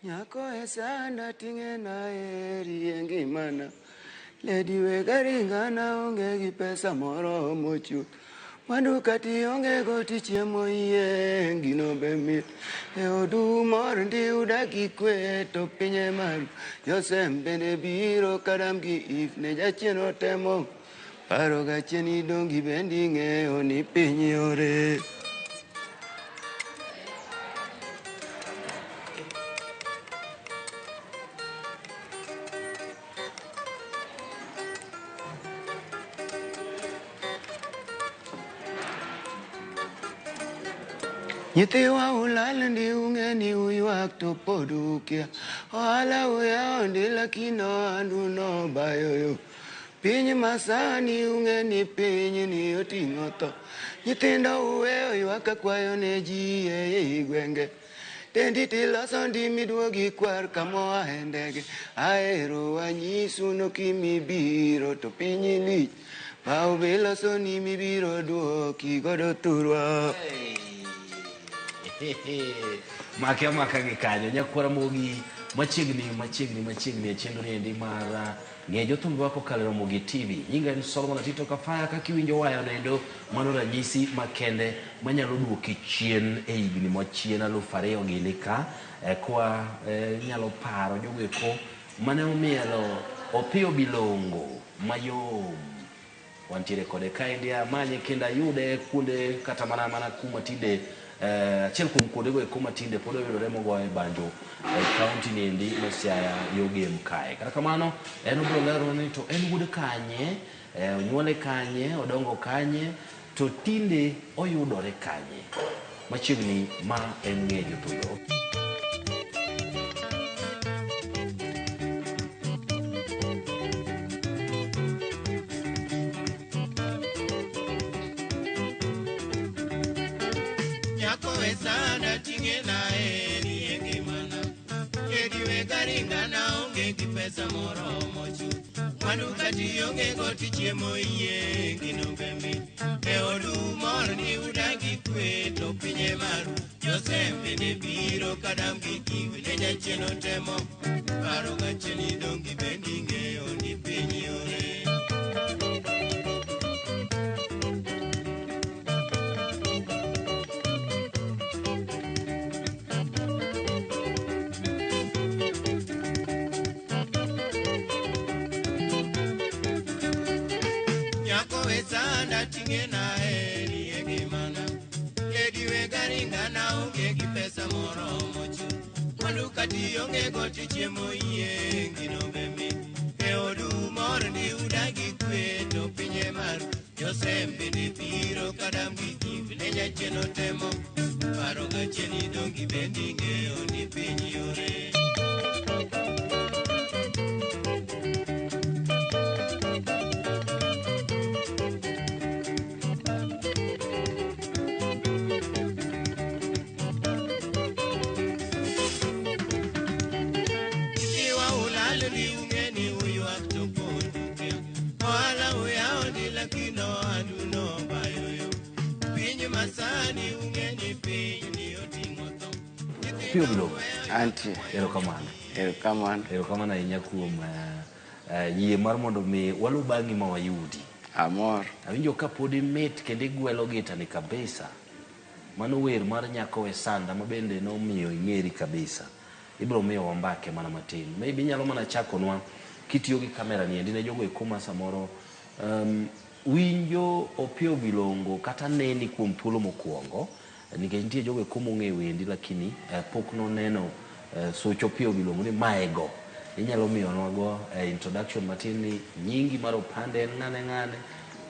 Nyako esana tinge na eri engi mana. Lady wegaringana onge gi pesa moro mochu. Manu kati onge goti chiemo iye no bemit. E odu mor ndi udagi kwe to pinye maru. Josem bende biro kadam gi if ne jachien temo. Paro gachien dongi bendi ng'eyo ni piny yore. Nyithiwa ulal ndi ung'e ni uyuak to pod ukia. Ohala uyawo ndi lakini ohandu nobayoyo. Piny masani ung'e ni piny ni oting'o tho. Nyithindo uweyo ywak akwayo ne ji e gwenge. Tendi tiloso ndi miduogi kwar kamoa e ndege. Ahero wanyisu no kimibiro to piny lich. Pau biloso ni mibiro duoki godo thurwa. Maka gikanyo nyakwara mogi machiegni e chenro niendi mar ng'e jothumbe wako kalero mogi TV. Nyinga ni Solomon Atito Kafaya. Kakiwinjo wayo nendo mano ranyisi makende manyalo duoki chien e higni mochien 2000 gini ka kwa nyalo paro jogo eko mane omielo Opiyo Bilongo mayom. Wantiere kode kaendi amanye kenda yude kuonde kata mana kuma tinde achiel kuom kuondego eko matinde pod oyudore mogoye banjo kaunti niendi ma Siaya Yogem kae. Kata kamano en obiro lero ni to en wuod kanye, onyuole kanye, odongo kanye, to tinde oyudore kanye. Machiegni ma en ng'e jothumbe. Sana tinge na eri engi mana. Lady wegaringana onge gi pesa moro mochu. Manu kati onge goti chiemo iye gino bembi. E odu mor ni udagi kwe to pinye maru. Josem bende biro kadam gi kiwi ne jachien otemo. Paro gachien dongi bendi ng'eyo ni piny yore. Sana tinge na eri engi mana. Lady wegaringana onge gi pesa moro mochu. Manu kati onge goti chiemo iye gino bembi. E odu mor ni udagi kwe to pinye maru. Josem bende biro kadam gi kiwi ne jachien otemo. Paro gachien dongi bendi ng'eyo ni piny yore. Opiyo Bilongo. Anti. Erokamano ahinya kuom yie mar mondo mi walu bang'i ma wayudi. Amor. Awinjo ka pod imit kendo igwelo gitani kabisa. Mano wer mar Nyako Esanda ma bende nomiyo ing'eri kabisa. Ibiro miyo wambake mana matin. Maybe nyalo mana chakonwa kitiyo gi kamera niendi ne jogo eko ma samoro winjo Opiyo Bilongo kata neni kuom thuolo mokwongo. Nikech nitie jogo eko mong'eyo wendi lakini pok noneno socho Opiyo Bilongo ni maego. Inyalo miyonwa go introduction matin ni nyingi mar opande en ng'ane,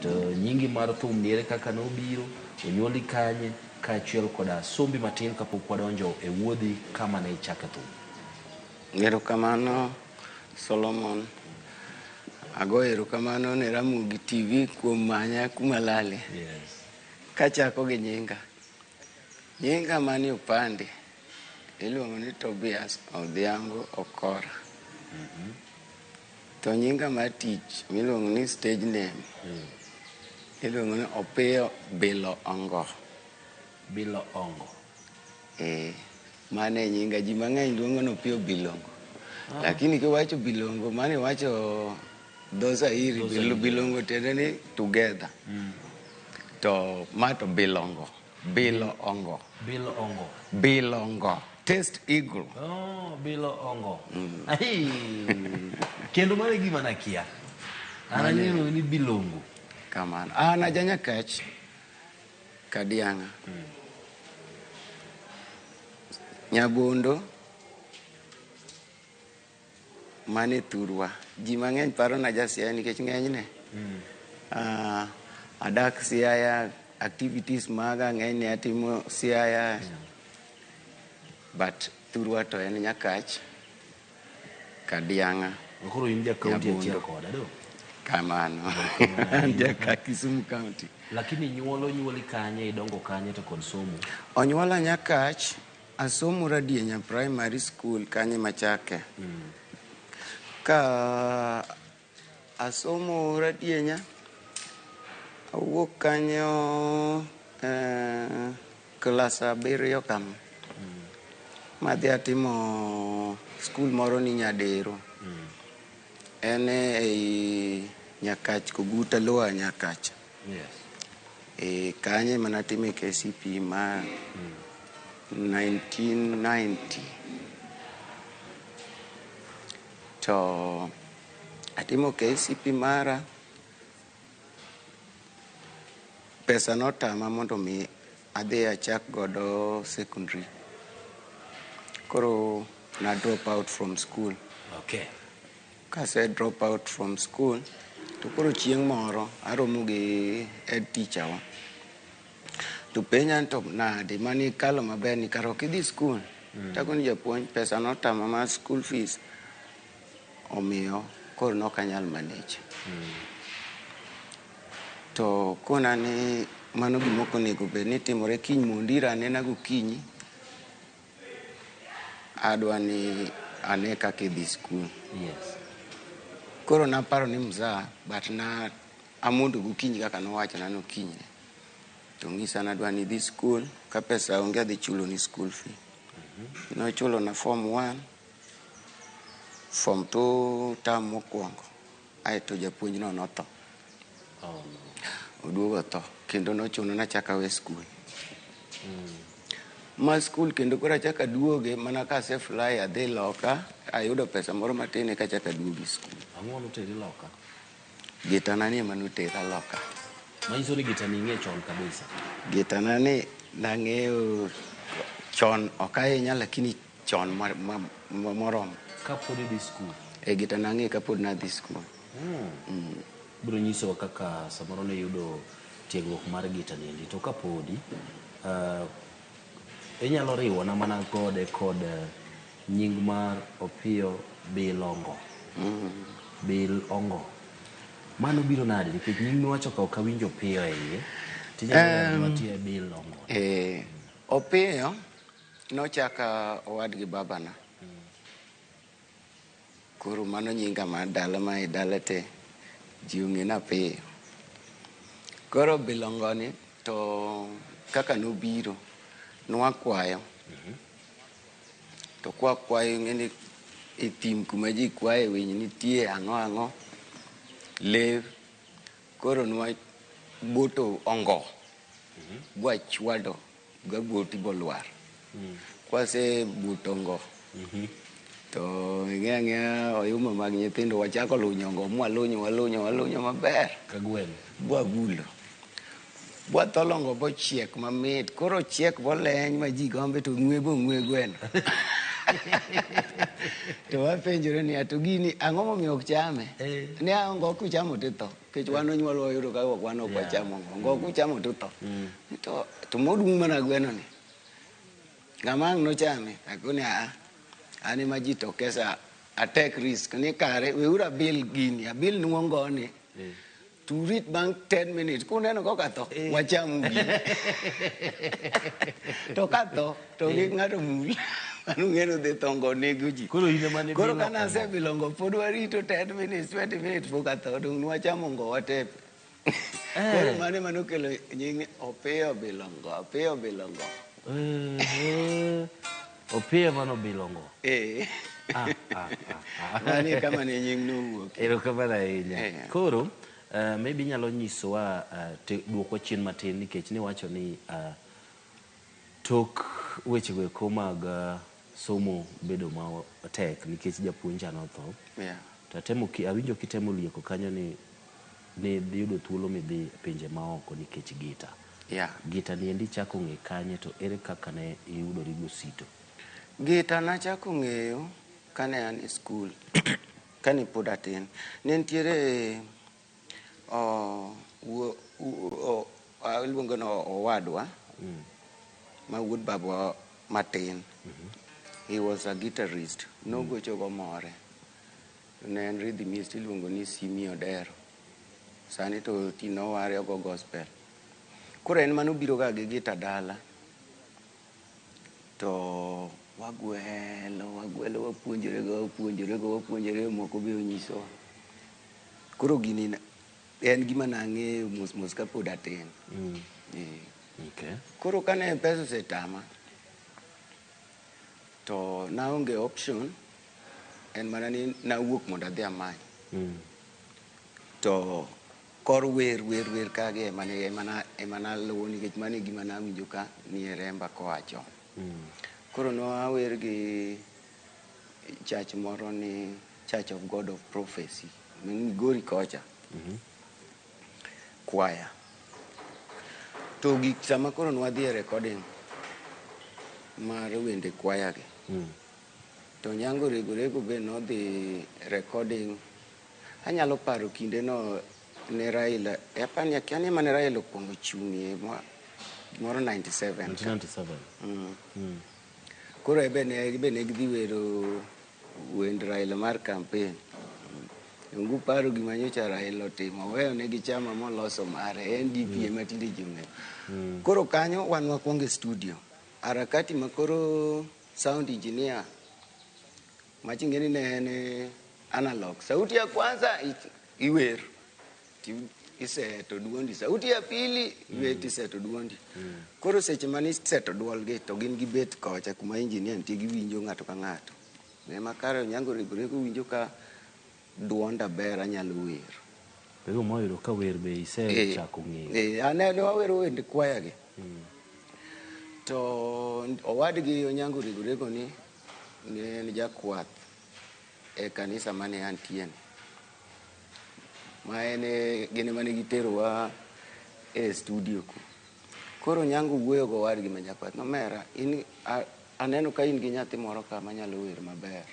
to nyingi mar thum niere kaka nobiro, onyuoli kanye, kaachiel koda sombi matin kapok wadonjo e wuodhi kama ne ichake thum. Erokamano Solomon. Ago erokamano ne Ramogi TV kuom manya kuma lale. Yes. Kachako gi nyinga. Nyinga mani upande iluongo ni Tobias Odhiambo Okora. To nyinga mar tich miluongo ni stage name iluongo ni Opiyo Bilo Ongo. Bilo Ongo. mane nyinga ji mang'eny luongo no Opiyo Bilongo. Lakini kiwacho Bilongo mane wacho dho Zairi Bilongo tiende ni together. To mato Bilongo. Bilongo. Bilongo. Taste Eagle. Oh, Bilongo. Ai. Kendo mane gima nakia. Ananyelo ni Bilongo. Kamano. Ana janya kach. Kadianga. Nyabondo. Mane Thurwa. Ji mang'eny paro na ja Siaya nikech ng'enyne. Adak Siaya, activities maga ng'enyne atimo Siaya. But Thurwa to en Nyakach. Kadianga. Koro in ja kaunti achiel koda do. Kamano. Jaka Kisumu County. Lakini nyuoli kanye, idongo kanye to kod somo? Onyuola Nyakach, asomo Radienya Primary School kanye Machake. Ka asomo Radienya, awuok kanyo klas 7 kam. Madhi atimo skul moro ni Nyadero. Ene ei Nyakach Koguta Lower Nyakach. Yes. Kanye manatime KCP ma 1990. To atimo KCP mara. Pesa notama mondo mi adhi achak godo secondary. Koro na drop out from school. Okay. Kase drop out from school, to koro chieng' moro aromo gi head teacher wa. To penja to nade mani kalo maber ni karo kidhi school. Tako ni japuonj pesa notama ma school fees. Omiyo koro nokanyal manage. To kona ni mano gimoko nego bed ni timore kiny mondira anena gokinyi. Adwa ni ane kaka idhi school. Yes. Koro naparo ni mzaa, but na amondo gokinyi kaka nowacho na nokinyi. To ng'isa nadwa ni idhi school, ka pesa onge adhi chulo ni school fee. Nochulo na form 1, form 2 tam mokwongo. Aeto japuonj no notho. Oh no. Oduogo tho. Kendo nochuno na chaka we school. Ma school kendo kora chaka duoge mana ka se fly adhi loka. Ayudo pesa moro matine ka chaka duogi school. Ang'o noteri loka? Gitana ni ema notera loka. Manyiso ni gitani ing'e chon kabisa. Gitana ni nang'eyo chon okainya lakini chon moromo. Kapod idhi school? Gitana ng'e kapod nadhi school. Biro nyiso kaka samoro ne yudo tiegruok mar gitani endi. To kapodi, inyalo riwo na mana gode kod nying mar Opiyo Bilongo. Bilongo. Mano biro nade nikech nying miwacho ka ok awinjo Opiyo e iye. Tijalo matie Bilongo. Opiyo nochaka owad gi babana. Koro mano nyinga mar dala ma e dala te ji ong'ena Opiyo. Koro Bilongo ni to kaka nobiro nwakwayo. To kwayo ng'eni e thim kuma ji kwaye winy nitie ang'o lev. Koro boto ongo bwachwado gaboti bolwar. Kwase buto ongo to ng'e oyuma mag nyithindo wachako lunyo ongo walunyo maber kagwen bwabulo bwatholongo bochiek mamit. Koro chiek boleny ma ji gombe to ng'we gweno. To wapenjore ni ato gini ang'o momiyo ok chame? Ne ongo kuchamo titho. Kech wan onyuol wayudo ka wan ok wachamo ongo kuchamo titho. To modung' mana gweno ni. Ng'ama ang' nochame? Akoni ani ma ji to kesa a take risk ni kare weura abil gini abil nuongo ni. To read bang 10 minutes kuneno ko katho wachamu gini. To katho to gi ng'ato mul. Manu ng'eno dhi thongo nego ji. Koro kana se Bilongo pod warito 10 minutes 20 minutes pok atho dong nwachamo ngo watepe. Koro mano kelo nying Opiyo Bilongo. Opiyo mano bilongo. Mani kama ne nying nowuok. Erokamano ahinya. Yeah. Koro maybe nyalo nyisowa duoko chien matin nikech niwacho ni tok wechego eko mag somo bedo matek nikech japuonja notho. Yeah. To awinjo kitemo lieko kanyo ni dhi yudo thuolo midhi pinje maoko nikech gita. Yeah. Gita niendi chako ng'e kanye to ere kaka ne iyudori gosito? Gita nachako ng'eyo kane an e skul. Kane pod atin. Ne nitiere iluongo no owadwa ma wuod babwa matin. He was a guitarist. Nogocho go more. Ne en rhythmist iluongo ni Simi Odero. Sani to tino ware go gospel. Koro en manobiro ga gi gita dala. To wagwelo wapuonjore moko be onyiso. Koro gini en gima nang'eyo mos ka pod atin. Okay. Koro kane pesa osetama to naonge option, en mana ni nawuok mondo adhi amany. To kor wer kage emana luwo nikech mano e gima nawinjo ka ni e remba koa chon. Koro nawer gi church moro ni Church of God of Prophecy, Migori kocha. Choir. To sama koro nwadhi e recording mar wende choir gi. To Nyango Rego be nodhi recording. Anyalo paro kinde no ne Raila, apani akiani mane Raila okwongo chung'ie moro 97. Koro be ne gidhi wero wend Raila mar campaign. Ngu paro gima nyocha Raila otimo, weyo ne gichama moloso mare, NDP matinde jung'e. Koro kanyo wan wakwonge studio. Harakati makoro sound engineer machingeni ne en analog. Sauti ya kwanza iwer. Iseto duondi. Sauti ya pili iweti iseto duondi. Koro seche mani iseto duolgi to gin gibet kocha kuma engineer nitie giwinjo ng'ato ka ng'ato. Ema kare Nyango Rego winjo ka duonda ber anyalo wer. Pero moyudo ka wer be isechako ng'eyo. Ane wawero wende choir gi. To owadgi Nyango Rego ni en jakwath e kanisa mane antie. Ma ene gine mane giterowa e studio ku. Koro Nyango wuoyo go wadgi ma jakwath nomera, aneno ka in gi nyathi moro ka manyalo wer maber.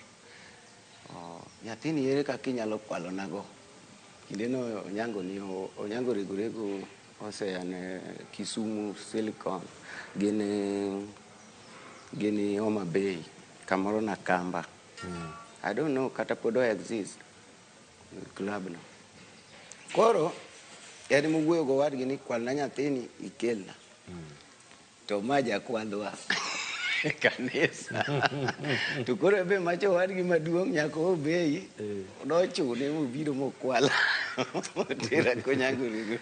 Nyathini ere kaka inyalo kwalo nago. Kinde no Nyango Rego oseane Kisumu, Silicon, gini Homa Bay, kamoro na Kamba. I don't know kata podo exist club no. Koro en mowuoyo go wadgi ni kwalna nyathini ikelna. To maja kwalwa kanisa. To koro be macho wadgi maduong' nyako Obei nochune mobiro mokwala. Tera ko Nyango Rego.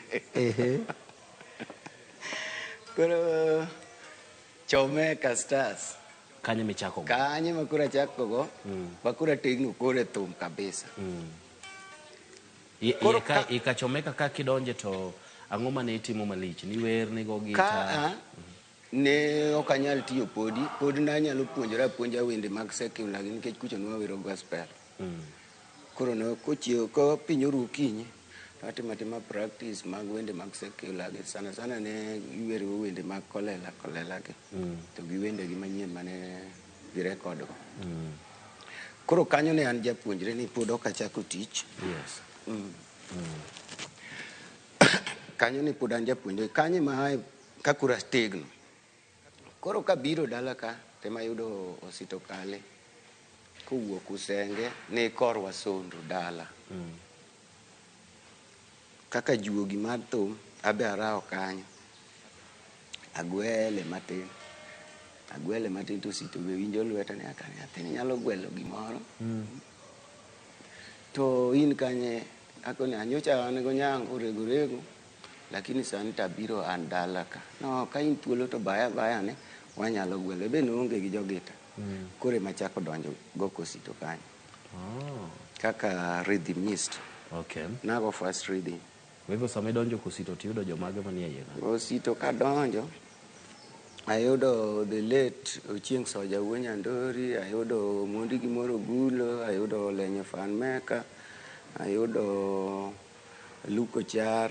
Koro Chomeka Stars. Kanye michako go? Kanye makura chako go. Makura tegno kore thum kabisa. Ikachomeka ka kidonje to ang'o mane itimo malich? Ni wer ni go gita? Ne okanyal tiyo podi nanyalo puonja wende mag secular nikech kucho nwawero gospel. Koro no kochio ko piny oru kinyi atima practice mag wende mag secular gi sana ne iwero wende mag kolela gi. To gi wende gi manyien mane gi record go. Koro kanyo ne an japuonjre ni pod ok achako tich. Yes. Kanyo ni pod an japuonjre. Kanyo ma kakura tegno. Koro kabiro dala ka tema yudo osito kale kowuok Usenge ni kor Wasondu dala. Kaka juogi mar thum abe arao kanyo. Agwele matin to osito be winjo lweta ni akani athini nyalo gwelo gimoro. To in kanye akoni anyocha an go Nyango Rego lakini sani tabiro an dala ka. No, ka in thuolo to baya ne wanyalo gwele be noonge gi jogita kore machako donjo go Kosito kanyo kaka rhythmist. Okay. Nago first rhythm. Kwa hivyo sama idonjo Kosito tiyudo jomage manie iye kanyo? Kosito kadonjo ayudo the late Ochieng Soja Wuo Nyandori, ayudo Mondi Gimoro Gulo, ayudo Lenyo Fanmeka, ayudo Luko Char.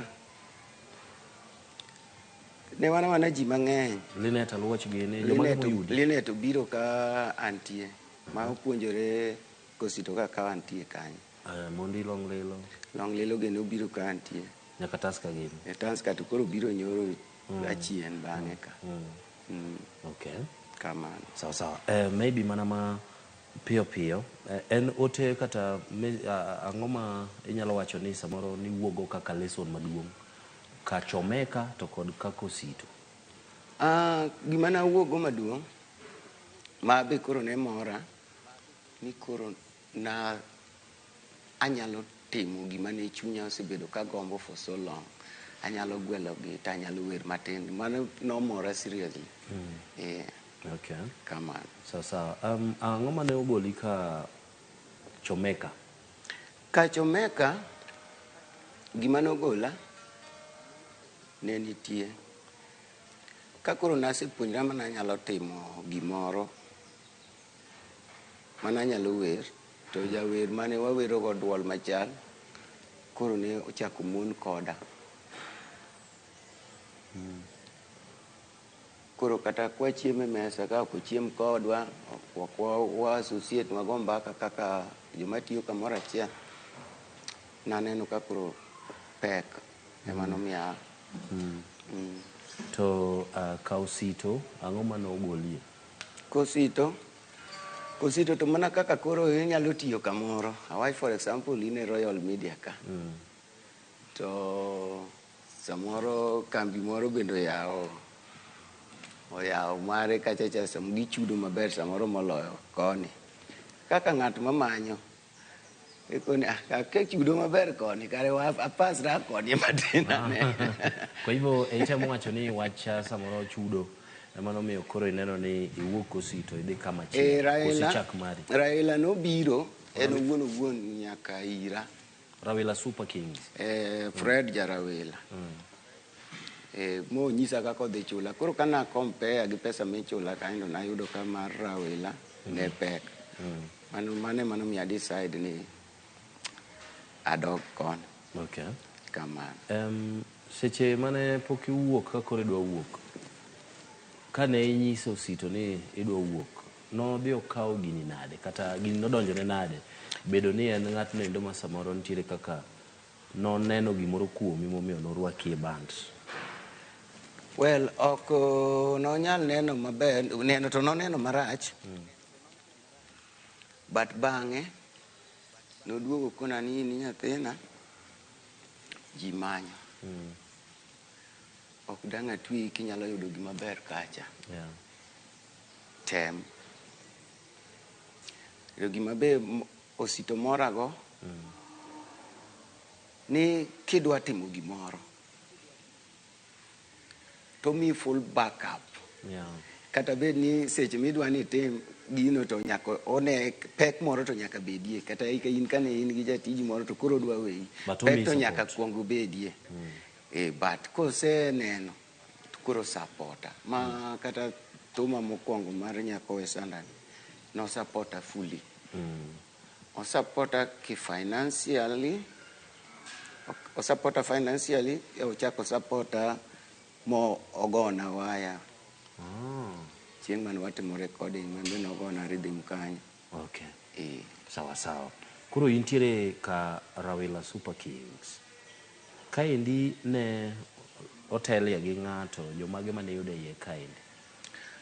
Ne wana wana ji mang'eny. Linet Aluoch gini jomage moyudi? Linet obiro ka antie ma opuonjore Kosito ka antie kanyo. Mondi Long Lilo? Long Lilo gene obiro ka antie. Nyaka Taska gini? Taska to koro biro nyoro achien bang'e ka. Okay. Kamano. Sawa. Maybe mana ma piyo. En ote kata ang'o ma inyalo wacho ni samoro ni wuogo kaka lesson maduong' ka Chomeka to kod ka Kosito? Gima na wuogo maduong' ma be koro ne mora ni koro na anyalo timo gima ne chunya osebedo ka gombo for so long. Anyalo gwelo gita, anyalo wer matin. Mano no mora seriously. Okay. Kamano. Sawa. Ang'o mane ogoli ka Chomeka? Ka Chomeka gima nogola ne nitie. Ka koro nasepuonjra mana nyalo timo gimoro mana nyalo wer, to jawer mane wawero go duol machal koro ne ochako mon koda. Koro kata kwa chieme mesa ka ko chiem kodwa wa associate mago mbaka kaka joma tiyo kamoro achiel. Naneno ka koro pek ema nomiya. To ka Kosito ang'o mane ogolie? Kosito to mana kaka koro inyalo tiyo kamoro. Awach for example in a Royal Media ka. To samoro kambi moro bendo oyawo mare kachacha sam gichudo maber samoro moloyo koni. Kaka ng'at mamanyo ekoni ka chudo maber koni kare apasra koni matin ane. Kwa hivyo itemo wacho ni wacha samoro chudo ema nomiyo koro ineno ni iwuok Kosito idhi kama chielo kosichak mari? Raila nobiro en owuon nyaka ira. Rawila Super Kings? Fred Jarawila. Mo nyisa kaka odhi chula. Koro kana compare gi pesa michula kanyo nayudo ka mar Rawila ne pek. Mano mi decide ni adog kon. Okay. Kamano. Seche mane pok iwuok ka koro idwa wuok, kane inyiso Kosito ni idwa wuok, nodhi okawo gini nade kata gini nodonjone nade? Bedo ni en ng'atno endo ma samoro nitiere kaka noneno gimoro kuomi momiyo norwaki e band. Well, ok nonyal neno maber, neno to noneno marach. But bang'e noduogo kona ni nyathina ji manyo. Ok dang' atwi kinyalo yudo gima ber kacha. Tem. Gima be Kosito morago ni kidwa timo gimoro to mi full backup. Kata bed ni seche midwa ni tim gino to nyaka one pek moro to nyaka bedie. Kata in kane in gi jatiji moro to koro dwa weyi, pek to nyaka kuongo bedie. But kose neno to koro supporta. Ma kata tuma mokwongo mar nyako e sandani no supporta fully. O supporta financially, o supporta financially, ochako supporta mo ogona waya. Chieng' mane watimo recording mane nogona rhythm kanyo. Okay. Sawa. Koro intiere ka Rawila Super Kings. Kaendi ne otelie gi ng'ato, jomage mane yude iye kaendi?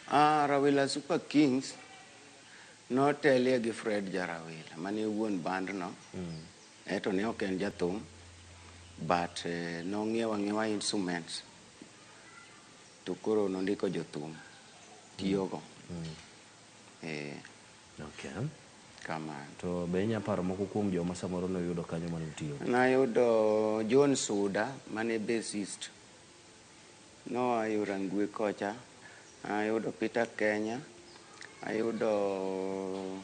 Rawila Super Kings notelie gi Fred Jarawila mane wuon band no. Eto ne ok en jathum, but nong'iewa instruments. To koro nondiko jothum tiyogo. Okay. Kamano. To be inya paro moko kuom joma samoro noyudo kanyo mane utiyo? Nayudo John Suda mane bassist. No ayura ngwe kocha. ayudo Peter Kenya, ayudo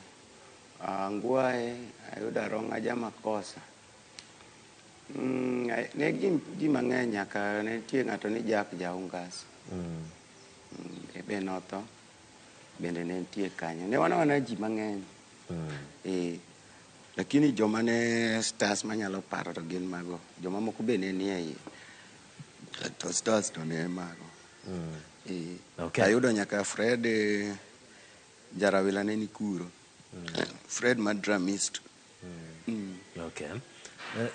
Ngwae, ayudo Aronga Jamakosa. Ne ji mang'eny nyaka ne nitie ng'ato ni Jack Jaungas. Be notho bende ne nitie kanyo. Ne wana ji mang'eny. Lakini joma ne stars manyalo paro to gin mago. Joma moko be ne nie iye. To stars to ne mago. Okay. Ayudo nyaka Fred Jarawila ne nikuro. Fred Madramist. Okay.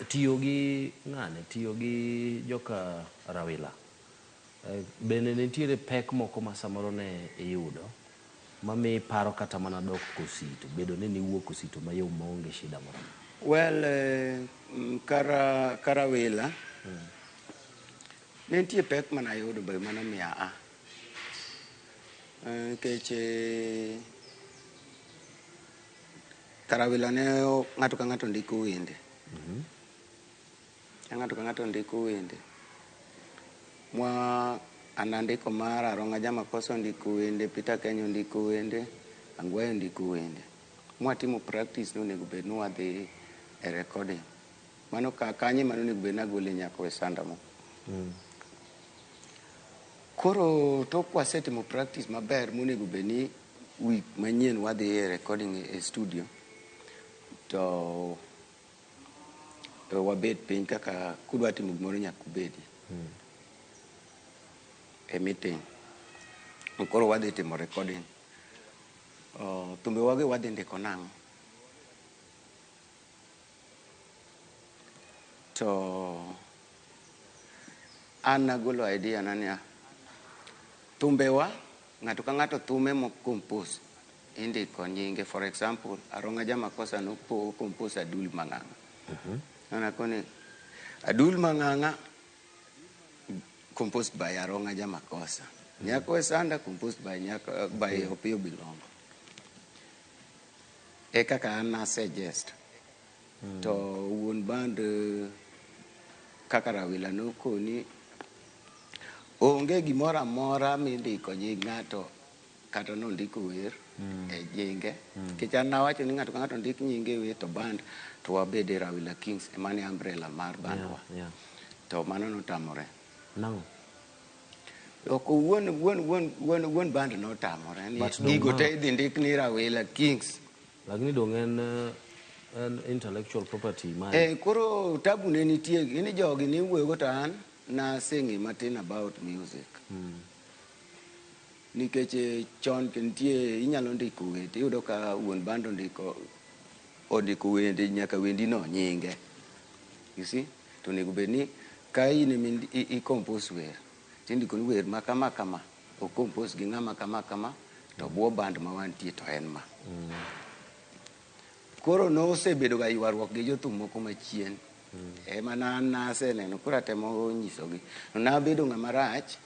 Tiyo gi ng'ane, tiyo gi joka Rawila. Bende nitiere pek moko ma samoro ne iyudo mami paro kata mana dok Kosito, bedo ni niwuok Kosito mayom maonge shida moro. Well, Karawila ne nitie pek mana yudo be mana miya nikech Karawila ne ng'ato ka ng'ato ndiko wende. Ng'ato ka ng'ato ndiko wende. An andiko mar Aronga Jamakosa ndiko wende, Peter Kenya ndiko wende, Angwayo ndiko wende. Mwatimo practice nonego bed nwadhi e recording. Mano kanye mano nego bed nagole nyaka e sandamo. Koro tok kwasetimo practice maber monego bed ni week manyien wadhi e recording e studio. To wabed piny kaka kudwa timo gimoro nyaka ubedi. E meeting. Koro wadhi timo recording. Thumbe wage wadhi ndiko nang'o. To an nagolo idea nania thumbewa ng'ato ka ng'ato thume mo compose indiko nyinge. For example, Aronga Jamakosa no compose Adul Mang'ang'a. Koni Adul Mang'ang'a composed by Aronga Jamakosa. Nyako Sanda composed by Opiyo Bilongo. Kaka an suggest. To wuon band kaka Rawila no koni onge gimoro amora mindiko nying ng'ato kata nondiko wer e jinge. Nikech an nawacho ni ng'ato ka ng'ato ndik nyinge wer to band to wabede Rawila Kings emane umbrella mar bandwa. To mano notamore. No. Ok wuon band notamore ni gigo te idhi ndik ni Rawila Kings. Lakini dong en intellectual property man. Koro tabu ne nitie ni jogi ni wuoyo to an na singing matin about music. Nikech chon nitie inyalo ndiko wende, iyudo ka wuon band ondiko wende nyaka wendi no nyinge. You see? To nego bed ni ka in i compose wer. Tindiko ni wer ma kama kama o compose gi ng'ama kama to buo band ma wantie to en ma. Koro no osebedo ga ywaruok gi jothum moko machien. Mana naseneno koro atemo nyisogi. Nabedo ng'ama rach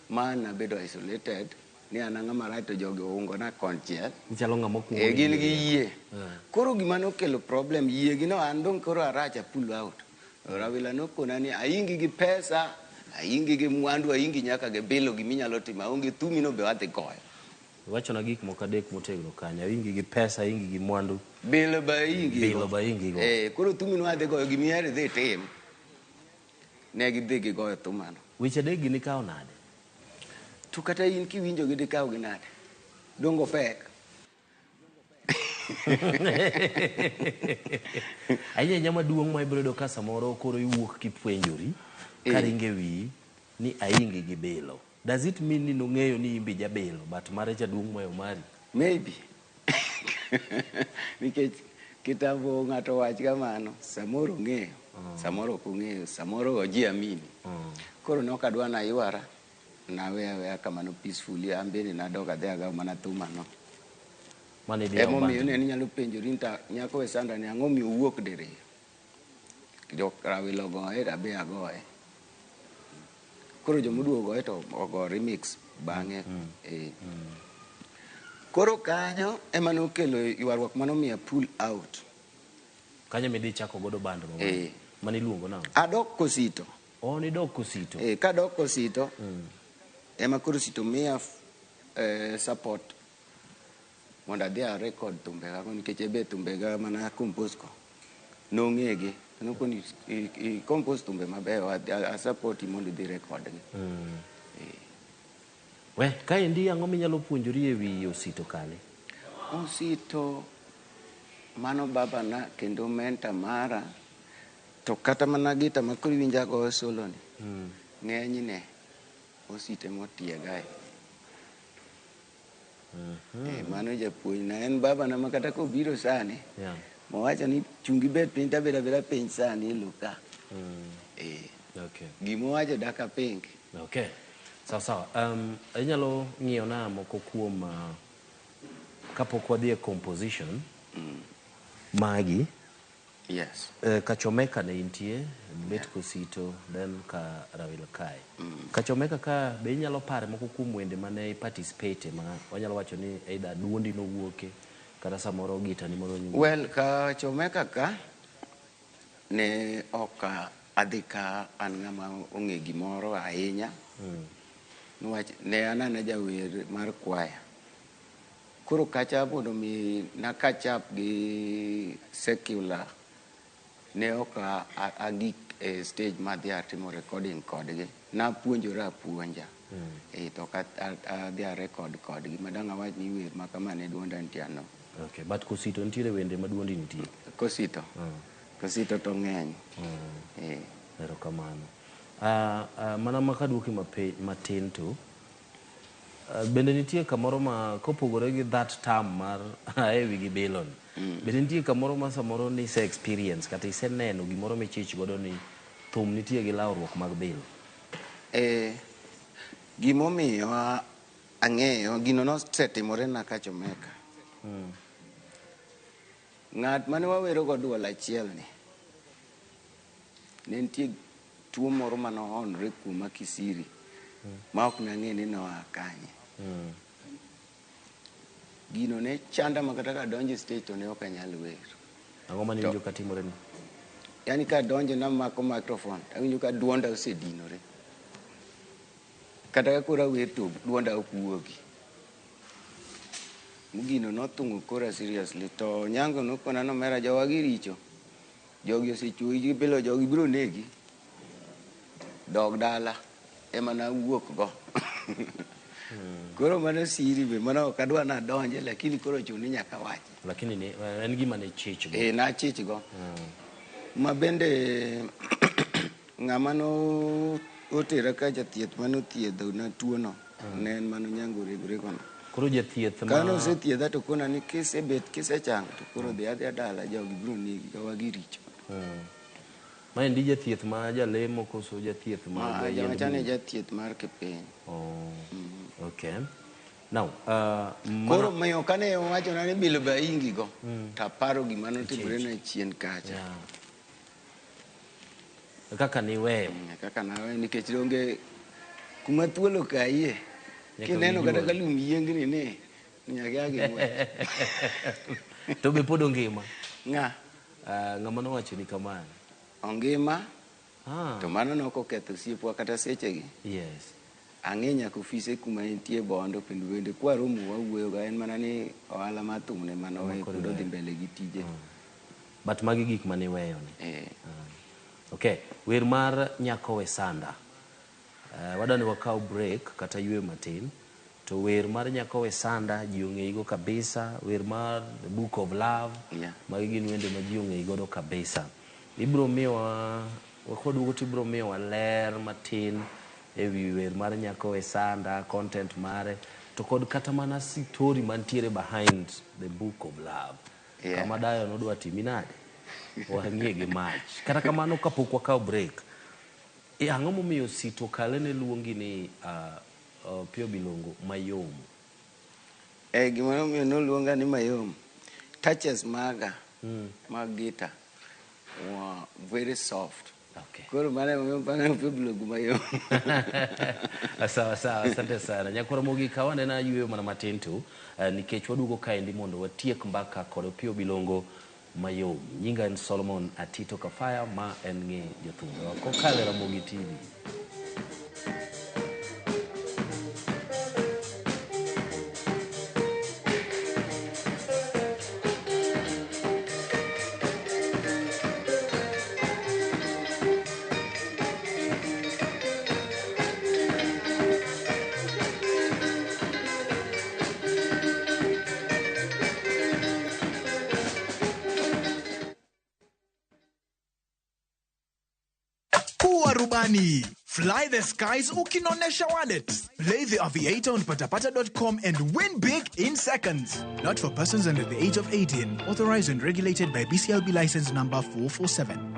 ma nabedo isolated ni an ng'ama rach to jogi oungo na konchiel. Chalo ng'ama ok gin gi yie. Koro gima nokelo problem yie gi no an dong koro arach a pull out. Rawila nokona ni aingi gi pesa, aingi gi mwandu, aingi nyaka gi bilo giminyalo timo, aonge thumi no be wadhi goyo. Wacho na gik moko adek motegno kanyo, aingi gi pesa, aingi gi mwandu. Bilo ba aingi go. Koro thumi no wadhi goyo gimiere dhi tim. Ne gidhi gigoyo thumano. Weche adek gi nikawo nade? To kata in kiwinjo gi dikawo gi nade? Dongo pek. Ahinya maduong' ma ibiro do ka samoro koro iwuok kipuonjori karinge wi ni aingi gi bilo. Does it mean ni nong'eyo ni imbi jabilo but mare jaduong' moyo mari? Maybe. Nikech kitambo ng'ato wach kamano samoro ng'eyo, samoro ok ong'eyo, samoro oji amini. Koro nokadwa na ywara nawe kamano peacefully ambeni nadoga adhi agawo mana thumano. Emomiyo ne nyalo penjori nta nyako e sanda ni ang'o miyo wuok diriyo. Jo Rawila goye abe agoye. Koro jomoduogo goye to ogo remix bang'e. Koro kanyo ema nokelo ywaruok manomiya pull out. Kanyo midhi chako godo band mane iluongo nang'o? Adok Kosito. Nidok Kosito. Kadok Kosito ema koro Sito miya support mondo adhi a record thumbega go nikech ebe thumbega mana compose ko nong'egi nokoni i compose thumbe mabeyo a support mondo idhi record gi. We kaendi ang'o minyalo puonjori e wi Osito Kale? Osito mano babana kendo menta mara, to kata mana gita ma koro iwinja go solo ni ng'enyne Osito motiegae. Mano japuonj na en babana ma kata kobiro sani mowacho ni chungi bet piny tabeda beda piny sani iluka. Gimowacho daka pink. Okay. Sawa. Inyalo ng'iyona moko kuom kapok wadhi e composition magi. Yes. Kachomeka ne intie, bet Kosito, then ka Rawil Kai. Kachomeka ka be inyalo pare moko kuom wende mane participate ma wanyalo wacho ni either duondi no wuoke kata samoro gita ni moro nyingi. Well, Kachomeka ka ne oka adhi ka an ng'ama ong'e gimoro ahinya. Ne anana jawer mar kwaya. Koro kacha mondo mi na kachap gi secular ne oka agik stage madhi atimo recording kodgi. Napuonjora apuonja. To adhi a record kodgi. Madang awach ni wer makamane duonda nitie ano. Okay, but Kosito nitiere wende ma duondi nitie? Kosito? Kosito to ng'eny. Erokamano. Mana makaduoki matin to, bende nitie kamoro ma kopogore gi that term mar ewi gi bilon. Bende nitie kamoro ma samoro ni se experience kata ise neno gimoro michich godo ni thum nitie gi lawruok mag bil. Gimomiyo ang'eyo gino nosetimore na Kachomeka. Ng'at mane wawero go duol achiel ni ne nitie tuo moro mano onre kuma Kisiri ma ok nang'e ni noa kanye. Gino ne chanda makata ka donjo stage to ne ok anyal wer. Ang'o mane winjo katimore ni? Yani ka donjo na mako microphone awinjo ka duonda osedinore. Kata ka kora wer to duonda ok wuogi. Mugino nothung'o kora seriously to nyango nokona no mera jowagi richo. Jogi osechuoyi gi bilo jogi biro negi. Dog dala ema na wuok go. Koro mana siri be mana ok adwa na donje lakini koro chuni nyaka wachi. Lakini ne en gima ne chich go. Na chich go. Ma bende ng'ama no otera ka jathieth mano thiedho na tuo no ne en mano nyango regore kono. Koro jathieth ma kano se thiedha to kona ni kisebet kisechang to koro dhi adhi dala jogi biro negi ka wagi richo. Ma endi jathieth ma jalemo koso jathieth ma jamachane jathieth mar kipiny. Okay. Now, koro mayo kane wacho na ni bilo ba ingi go taparo gima notimore na chien kacha. Kaka ni weyo. Kaka na weyo nikech donge kuma thuolo kaie. Kineno kata kalum yiengni ni nyaka gimwe. To be pod ongima. Ng'ama nowacho ni kamano. Ongima. To mano nokoketho siepwa kata sechegi. Yes. Ang'e nyaka ofise kuma entie Bondo kendo bende kwaromo wawuoyo ga en mana ni ohala mar thum ne mano weyo kod dhi mbele gi tije. But magi gik mane weyo ni. Okay, wer mar Nyako We Sanda. Wadani wakao break kata ywe matin. To wer mar Nyako We Sanda ji ong'eigo kabisa. Wer mar The Book of Love. Magi gin wende ma ji ong'eigo kabisa. Ibro miwa wakodugo tibro miwa ler matin ewi wer mar Nyako We Sanda, content mare to kod kata mana story mantiere behind The Book of Love. Kama dayo nodwa timi nade wang'ie gi mach. Kata kamano kapok wakao break, ang'o momiyo Osito Kale ne luongi ni Pio Bilongo mayom? Gimoro miyo noluonga ni mayom, touches maga mag guitar were very soft. Okay. Koro mane mpanga Pio Bilongo mayom. Sawa, asante sana. Nyakora mogi kawane na yweyo mana matin tu nikech wadugo kaendi mondo watiek mbaka kod Pio Bilongo mayom. Nyinga en Solomon Atito Kafaya ma en ng'e jothumbe wa kokale Ramogi TV. Kuwa rubani. Fly the skies ukinonesha wallet. Play the aviator on patapata.com and win big in seconds. Not for persons under the age of 18. Authorized and regulated by BCLB license number 447.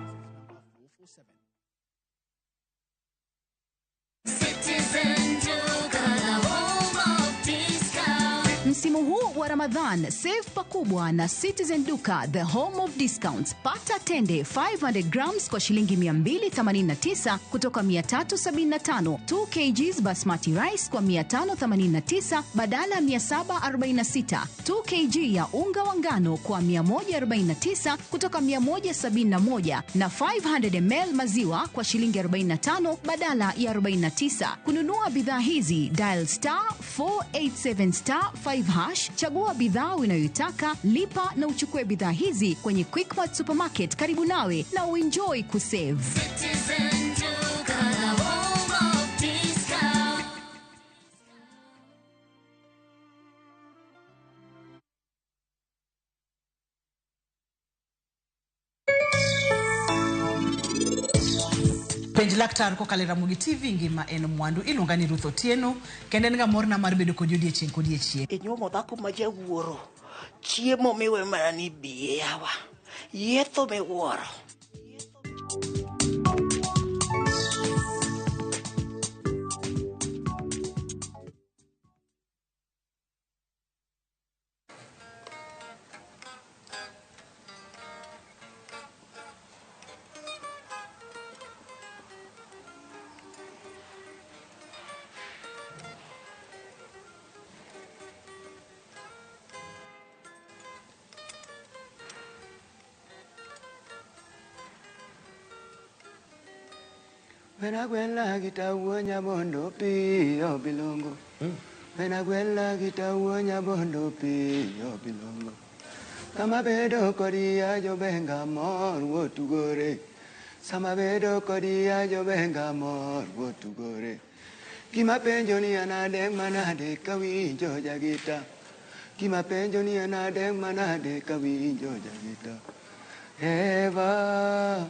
Msimu huu wa Ramadhan, save pakubwa na Citizen Duka, the home of discounts. Pata tende 500 grams kwa shilingi 289 kutoka 375. 2 kgs basmati rice kwa 589 badala 746. 2 kg ya unga wa ngano kwa 149 kutoka 171 na 500 ml maziwa kwa shilingi 45 badala ya 49. Kununua bidhaa hizi, dial *487*5 hash, chagua bidhaa unayoitaka, lipa na uchukue bidhaa hizi kwenye Quickmart Supermarket karibu nawe na uenjoy kusave. Penj laktar ko kalera mugi TV ngima en mwandu iluonga ni Ruth Otieno kende nga morna mar bedo kod odiechieng kod odiechieng. Inyuomo dhako ma jawuoro, chiemo miwe mana ni biye yawa, yetho miwuoro. Venaguela gitauonya bondo pio bilongo. Venaguela gitauonya bondo pio bilongo. Kama bedo kodia jo benga mor wotugore. Sama bedo kodia jo benga mor wotugore. Kima penjo ni anade manade kawinjo jagita. Kima penjo ni anade manade kawinjo jagita. Eva,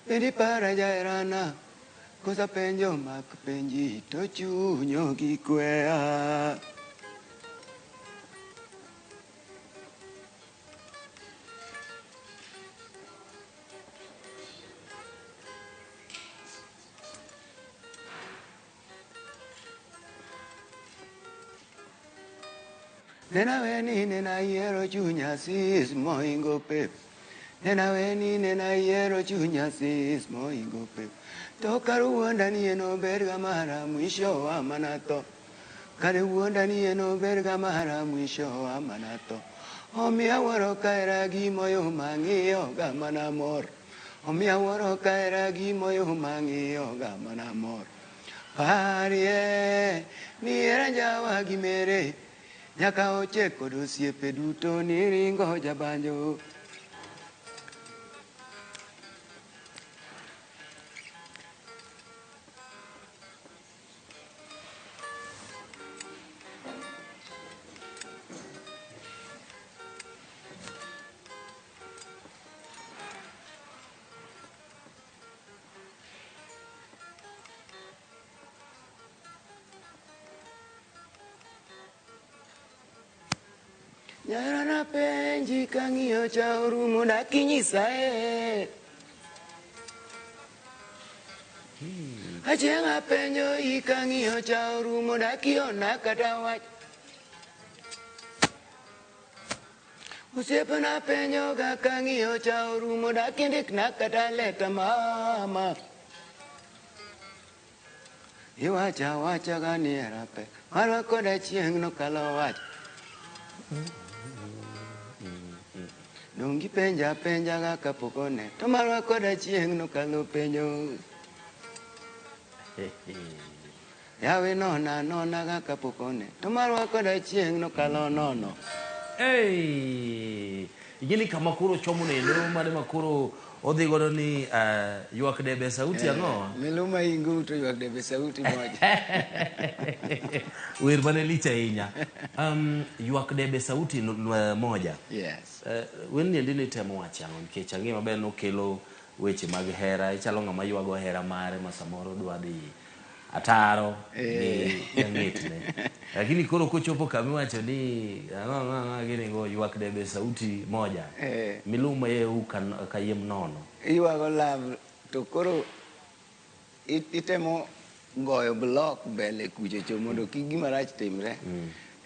pedi para jairana. Cosa penjo mak penji to chunyo gikwea. Nena weni nena yero chunya sis moingo pep. Nena weni nena yero chunya sis moingo pep. Tokaru ndani eno berga mara mwisho wa manato. Karu ndani eno berga mara mwisho wa manato. Omia waro kaira gi moyo mangio ga manamor. Omia waro kaira gi moyo mangio ga manamor. Parie ni era jawa gi mere. Nyaka oche kodo siepe duto ni ringo jabanjo. Nyara na penji kangio cha urumu na kinyisae. Achenga penjo ikangio cha urumu na kiona katawach. Usiepe na penjo kakangio cha urumu na kindik na kataleta mama. Iwacha wacha gani erape. Marwa koda chieng no kalawach. Dongi penja penja ga kapokone. Tomarwa koda chieng no kalo penjo. Yawe nona nona ga kapokone. Tomarwa koda chieng no kalo nono. Hey, igini kama kuro chomo neno mane makuro odhi godo ni yuak debe sauti ango. Miluma ingu to yuak debe sauti moja. Wir mane licha inya. Yuak debe sauti moja. Yes. Wen ni ndini temo wachango nikech ange maber no kelo weche mag hera, ichalo ng'ama ywago hera mare ma samoro dwa dhi ataro gi jang'etne. Lakini koro kochopo kama iwacho ni gini go ywak debe sauti moja. Miluma yeu kayiem nono. Ywago love to koro itemo goyo block mbele kucho mondo kik gima rach timre.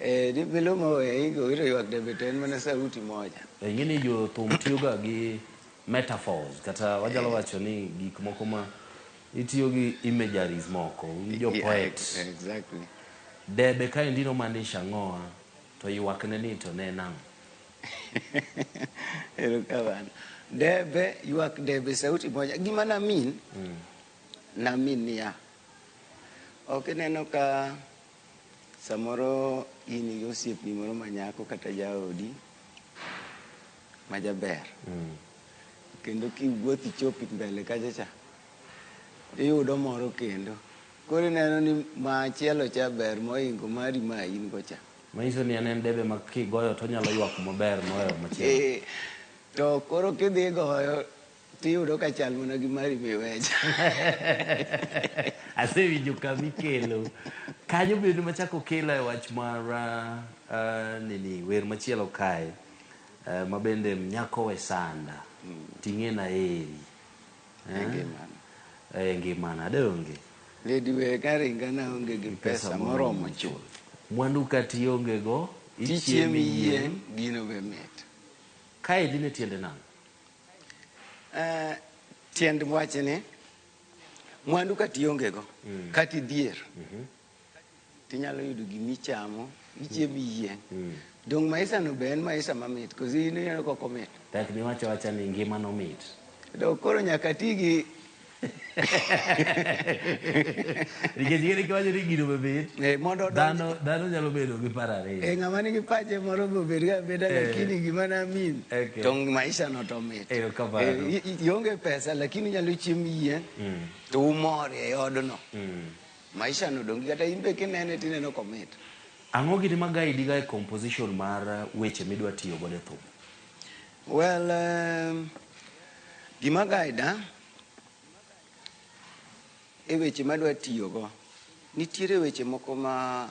Di miluma igo ywak debe to en mana sauti moja. Ingini jo thum tiyoga gi metaphors kata wajalo wacho ni gik moko ma itiyo gi imageries moko, jo poet. Exactly. Debe ka indino maanisha ng'oa to ywakne ni to ne nang'. Erokamano. Debe ywak debe sauti moja. Gima namin niya. Ok ineno ka samoro in gi osiepni moro manyako kata jaodi majaber. Kendo kiwuothi chopi mbele kachacha iyudo moro kendo. Koro ineno ni machielo cha ber moingo mari ma in go cha. Manyiso ni en debe ma kigoyo to nyalo ywak maber moyo machielo. To koro kidhi goyo tiyudo ka chal mana gi mari miwecha. Asewinjo kama ikelo. Kanyo bende machako kelo e wach mar wer machielo kae. Ma bende nyako we sanda. Ting'e na eri. Ngimana donge. Lady we karinga na onge gi pesa moromo chul. Mwandu ka tionge go ichiemi yien gino be mit. Kae dine tiende nang'? Tiend wach ni mwandu ka tionge go kati dhier tinyalo yudo gimichamo ichiemi yien. Dong maisha no be en maisha mamit kozi ineno koko mit. Tek ni wacha ni ngima no mit. Do koro nyaka tigi Nikech kiwacho ni gino be mit. Mondo dhano nyalo bedo gi parare. Ng'ama nigi pache moro bobed ga beda lakini gima namin to maisha no to mit. Ionge pesa lakini nyalo chiemi yien to umor e odno. Maisha no dongi kata imbe kinene tineno komit. Ang'o gini ma guide ga e composition mar weche midwa tiyo godo e thum? Well, gima guide e weche madwa tiyo go nitiere weche moko ma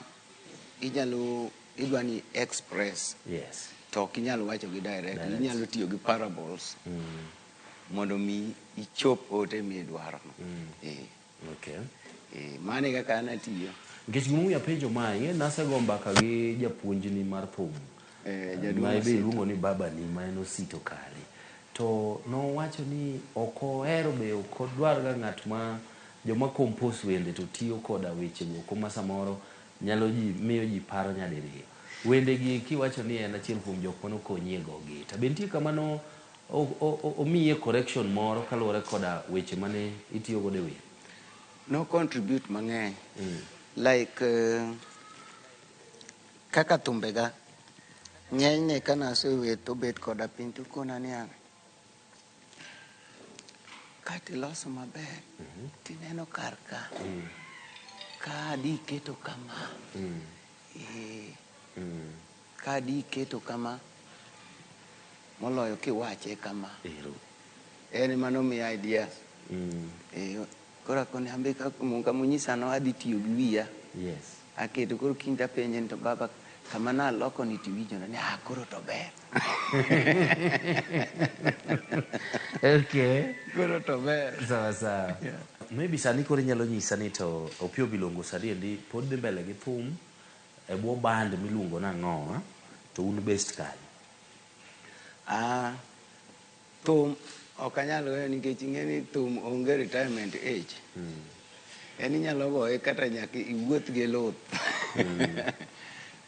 idwa ni express. Yes. To kinyalo wacho gi direct. Inyalo tiyo gi parables mondo mi ichop ote midwaro. Okay. Mane kaka anatiyo. Nikech gimomiyo apenjo mae, nasego mbaka gi japuonjni mar thum. Ma ibe iluongo ni baba ni ma en Osito kare. To nowacho ni ok ohero be ok odwar ga ng'at ma joma compose wende to tiyo koda weche moko ma samoro nyalo miyo ji paro nyadiriyo. Wende gi kiwacho ni en achiel kuom jok mano konyi e go gita. Be nitie kamano omiye correction moro kaluwore koda weche mane itiyo godo e wer? No contribute mang'eny. Like kaka thumbega ng'enyne kanasewer to bet koda piny to kona niang' katiloso maber tineno kar ka kadi keto kama kadi keto kama moloyo kiwache kama en manomiya ideas. Kora kone ambe kaka munyisa no adhi tiyo gi wiya. Yes. Aketo koro kinta penjen to baba kama na loko ni tiwijo ni koro to ber. Okay. Koro to ber. Sawa. Maybe sani koro nyalo nyisa ni to Opiyo Bilongo sani pod dhi mbele gi thum e bwo band miluongo nang'o to un best kali? Thum ok anyal goyo nikech ing'e ni thum onge retirement age. En inyalo goye kata nyaka iwuoth gi luth.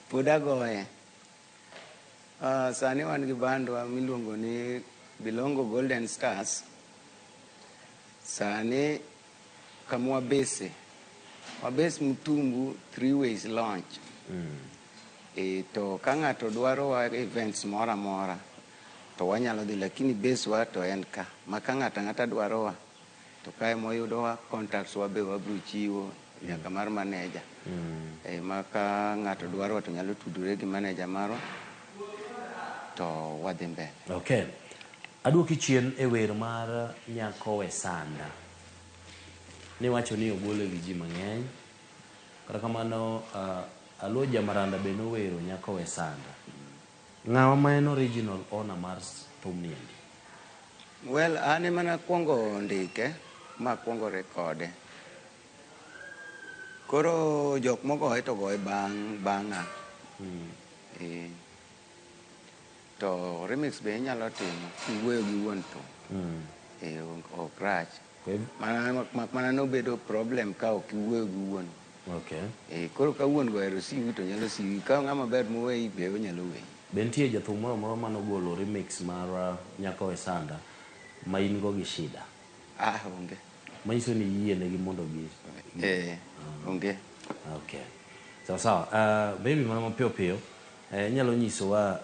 Pod agoye. Sani wan gi bandwa miluongo ni Bilongo Golden Stars. Sani kamwa base Mutumbu 3 ways launch. To ka ng'ato dwaro wa events mora mora to wanyalo dhi, lakini base wa to en ka. Ma ka ng'ata dwaro wa to kae moyudo wa, contacts wa be wabiro chiwo nyaka mar manager. Ma ka ng'ato dwaro to nyalo tudore gi manager maro to wadhi mbele. Okay. Aduoki chien e wer mar Nyako We Sanda. Niwacho ni ogole gi ji mang'eny. Kata kamano, Aluo Jamaranda be nowero Nyako We Sanda. Ng'awa ma en original owner mar thumni endi? Well, an ema nakwongo ndike, makwongo rekode. Koro jok mogoye to goye bang'a. To remix be inyalo timo kiwuoyo gi wuon thum. Ok rach. Mana nobedo problem ka ok iwuoyo gi wuon. Okay. Koro ka wuon go ero siwi to nyalo siwi. Ka ng'ama ber moweyi be onyalo weyi. Be nitie jathum moro moro manogolo remix mar Nyako We Sanda ma in go gi shida? Onge. Manyiso ni yienegi mondo gi... Onge. Okay. Sawa. Baby mana mapiyo piyo, nyalo nyisowa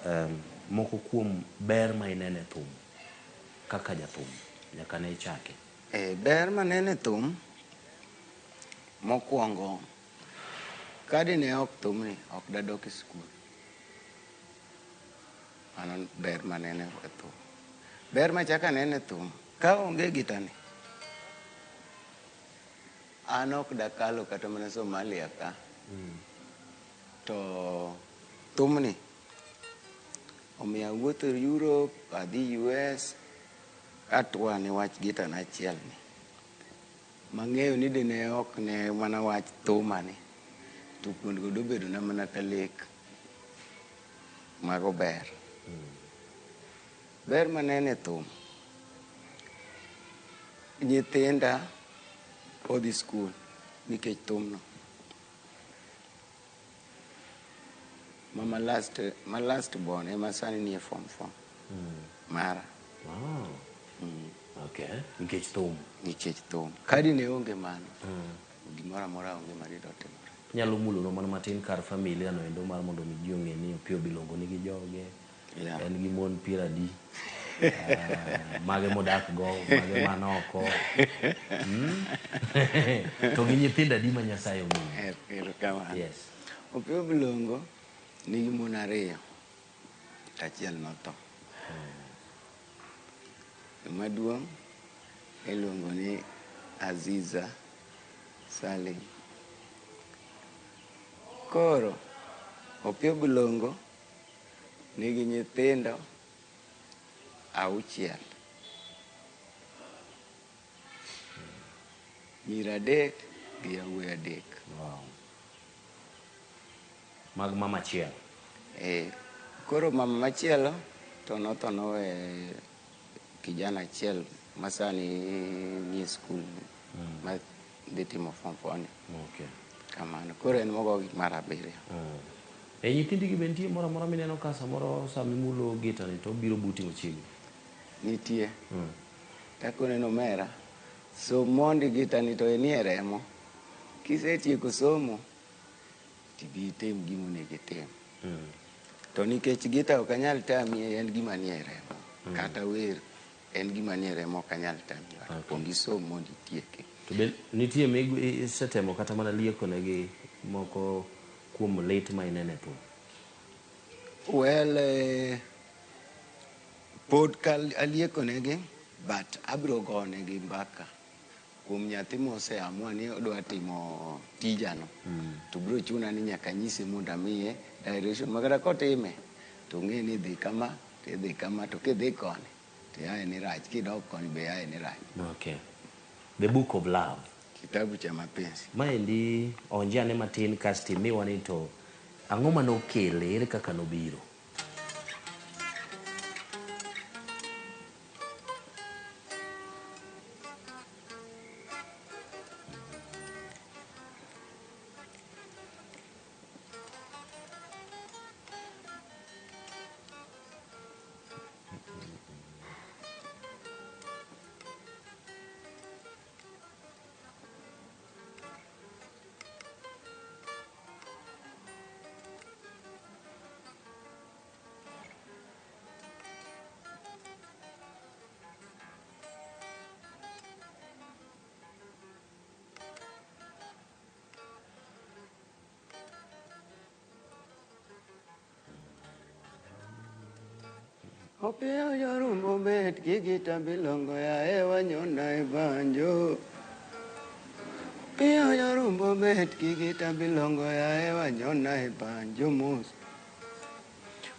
moko kuom ber ma inene thum kaka jathum nyaka ne ichake? Ber manene thum mokwongo, kadine ok thumni ok dadok e skul. Mano ber manene e thum. Ber machaka anene thum, ka onge gitani an ok dakalo kata mana Somalia ka. To thumni omiyo awuotho Europe, adhi US atwa ne wach gitana achiel ni. Mang'eyo ni dine ok ne mana wach thumani to kuond go dobedo na mana ka lek. Mago ber. Ber manene thum, nyithinda odhi skul nikech thumno. Ma last born ema sani nie form 4 mara. Okay. Nikech thum. Nikech thum. Kadi ne onge mano. Gimoro amora onge marido timore. Nyalo mulo mana matin kar familia no endo mar mondo mi ji ong'e ni Opiyo bilongo ni gi joge. En gi mon 20. Mage modak go, mage manoko. To gi nyithinda di ma Nyasaye omiyo. Yes. Opiyo bilongo nigi mon 2. Achiel notho. Maduong' iluongo ni Aziza Salim. Koro Opiyo bilongo nigi nyithindo 6. Nyiri 3 gi yawuoyi 3. Mag mama achiel. Koro mama machielo to notho nowe kijana achiel masani nie skul ma dhi timo form 4. Okay. Kamano. Koro en mogo mar 7. Nyithindi gi be nitie moro amora mineno ka samoro samimulo gitani to biro buti machiegni? Nitie. Kaka oneno omera, som mondi gitani to enie remo. Kisetieko somo tibi itim gima onego itim. To nikech gita ok anyal tami, en gima nie remo. Kata wer en gima nie remo, ok anyal tami. Kuong isom mondo itieki. To be nitie isetemo kata mana lieko negi moko kuom lit ma inene thum? Well, pod ka alieko negi, but abiro go negi mbaka kuom nyathi moseamua ni odwa timo tijano. To biro chuna ni nyaka nyise mondo amiye direction makata kotime to ng'e ni dhi kama to idhi kama, to kidhi koni to yaye ni rach, kidok koni be yaye ni rach. Okay. The Book of Love. Kitabu cha mapenzi. Maendi onjane matin kasti miwa ni to ang'o manokele, ere kaka nobiro? Opia yorumbo bet gigita bilongo ya ewa nyona e banjo. Opia yorumbo bet gigita bilongo ya ewa nyona e banjo mos.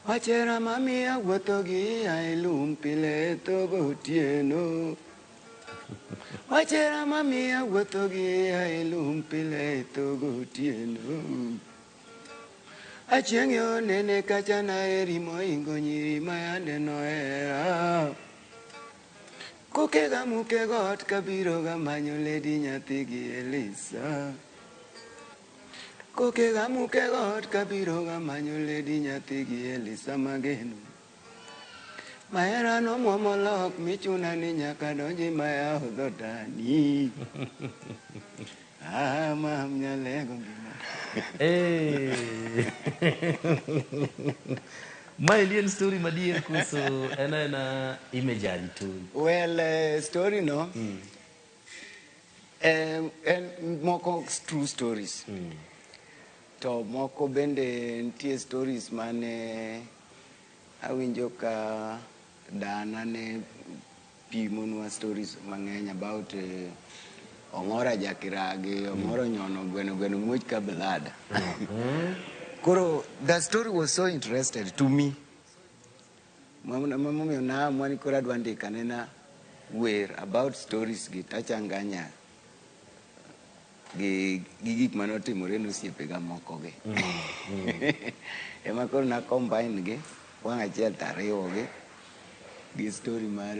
Wachera mami awuotho gi ae lum pile to gotieno. Wachera mami awuotho gi ae lum pile to gotieno. Achieng' yo nene kacha na eri moingo nyiri mayande nohera. Kokega muke got kabiro ga manyo lady nyathi gi Elisa. Kokega muke got kabiro ga manyo lady nyathi gi Elisa mageno. Mahera no muomo lok michuna ni nyaka donji maya hodho dani. Mam nyalego ngima. Maendi en story madier kuso en imagery to Well, story no. And moko true stories. To moko bende ntie stories mane awinjo ka dana ne pimonwa stories mang'eny about Ong'ora Jakiragi, Ong'ora nyono gweno muoch ka blada. Koro, the story was so interested to me. Mamomiyo na mwani kora adwa ndikane na wer about stories gi tachanganya gi gik manotimore nosiepega moko gi. Ema koro na combine gi wang' achiel tariwo gi story mar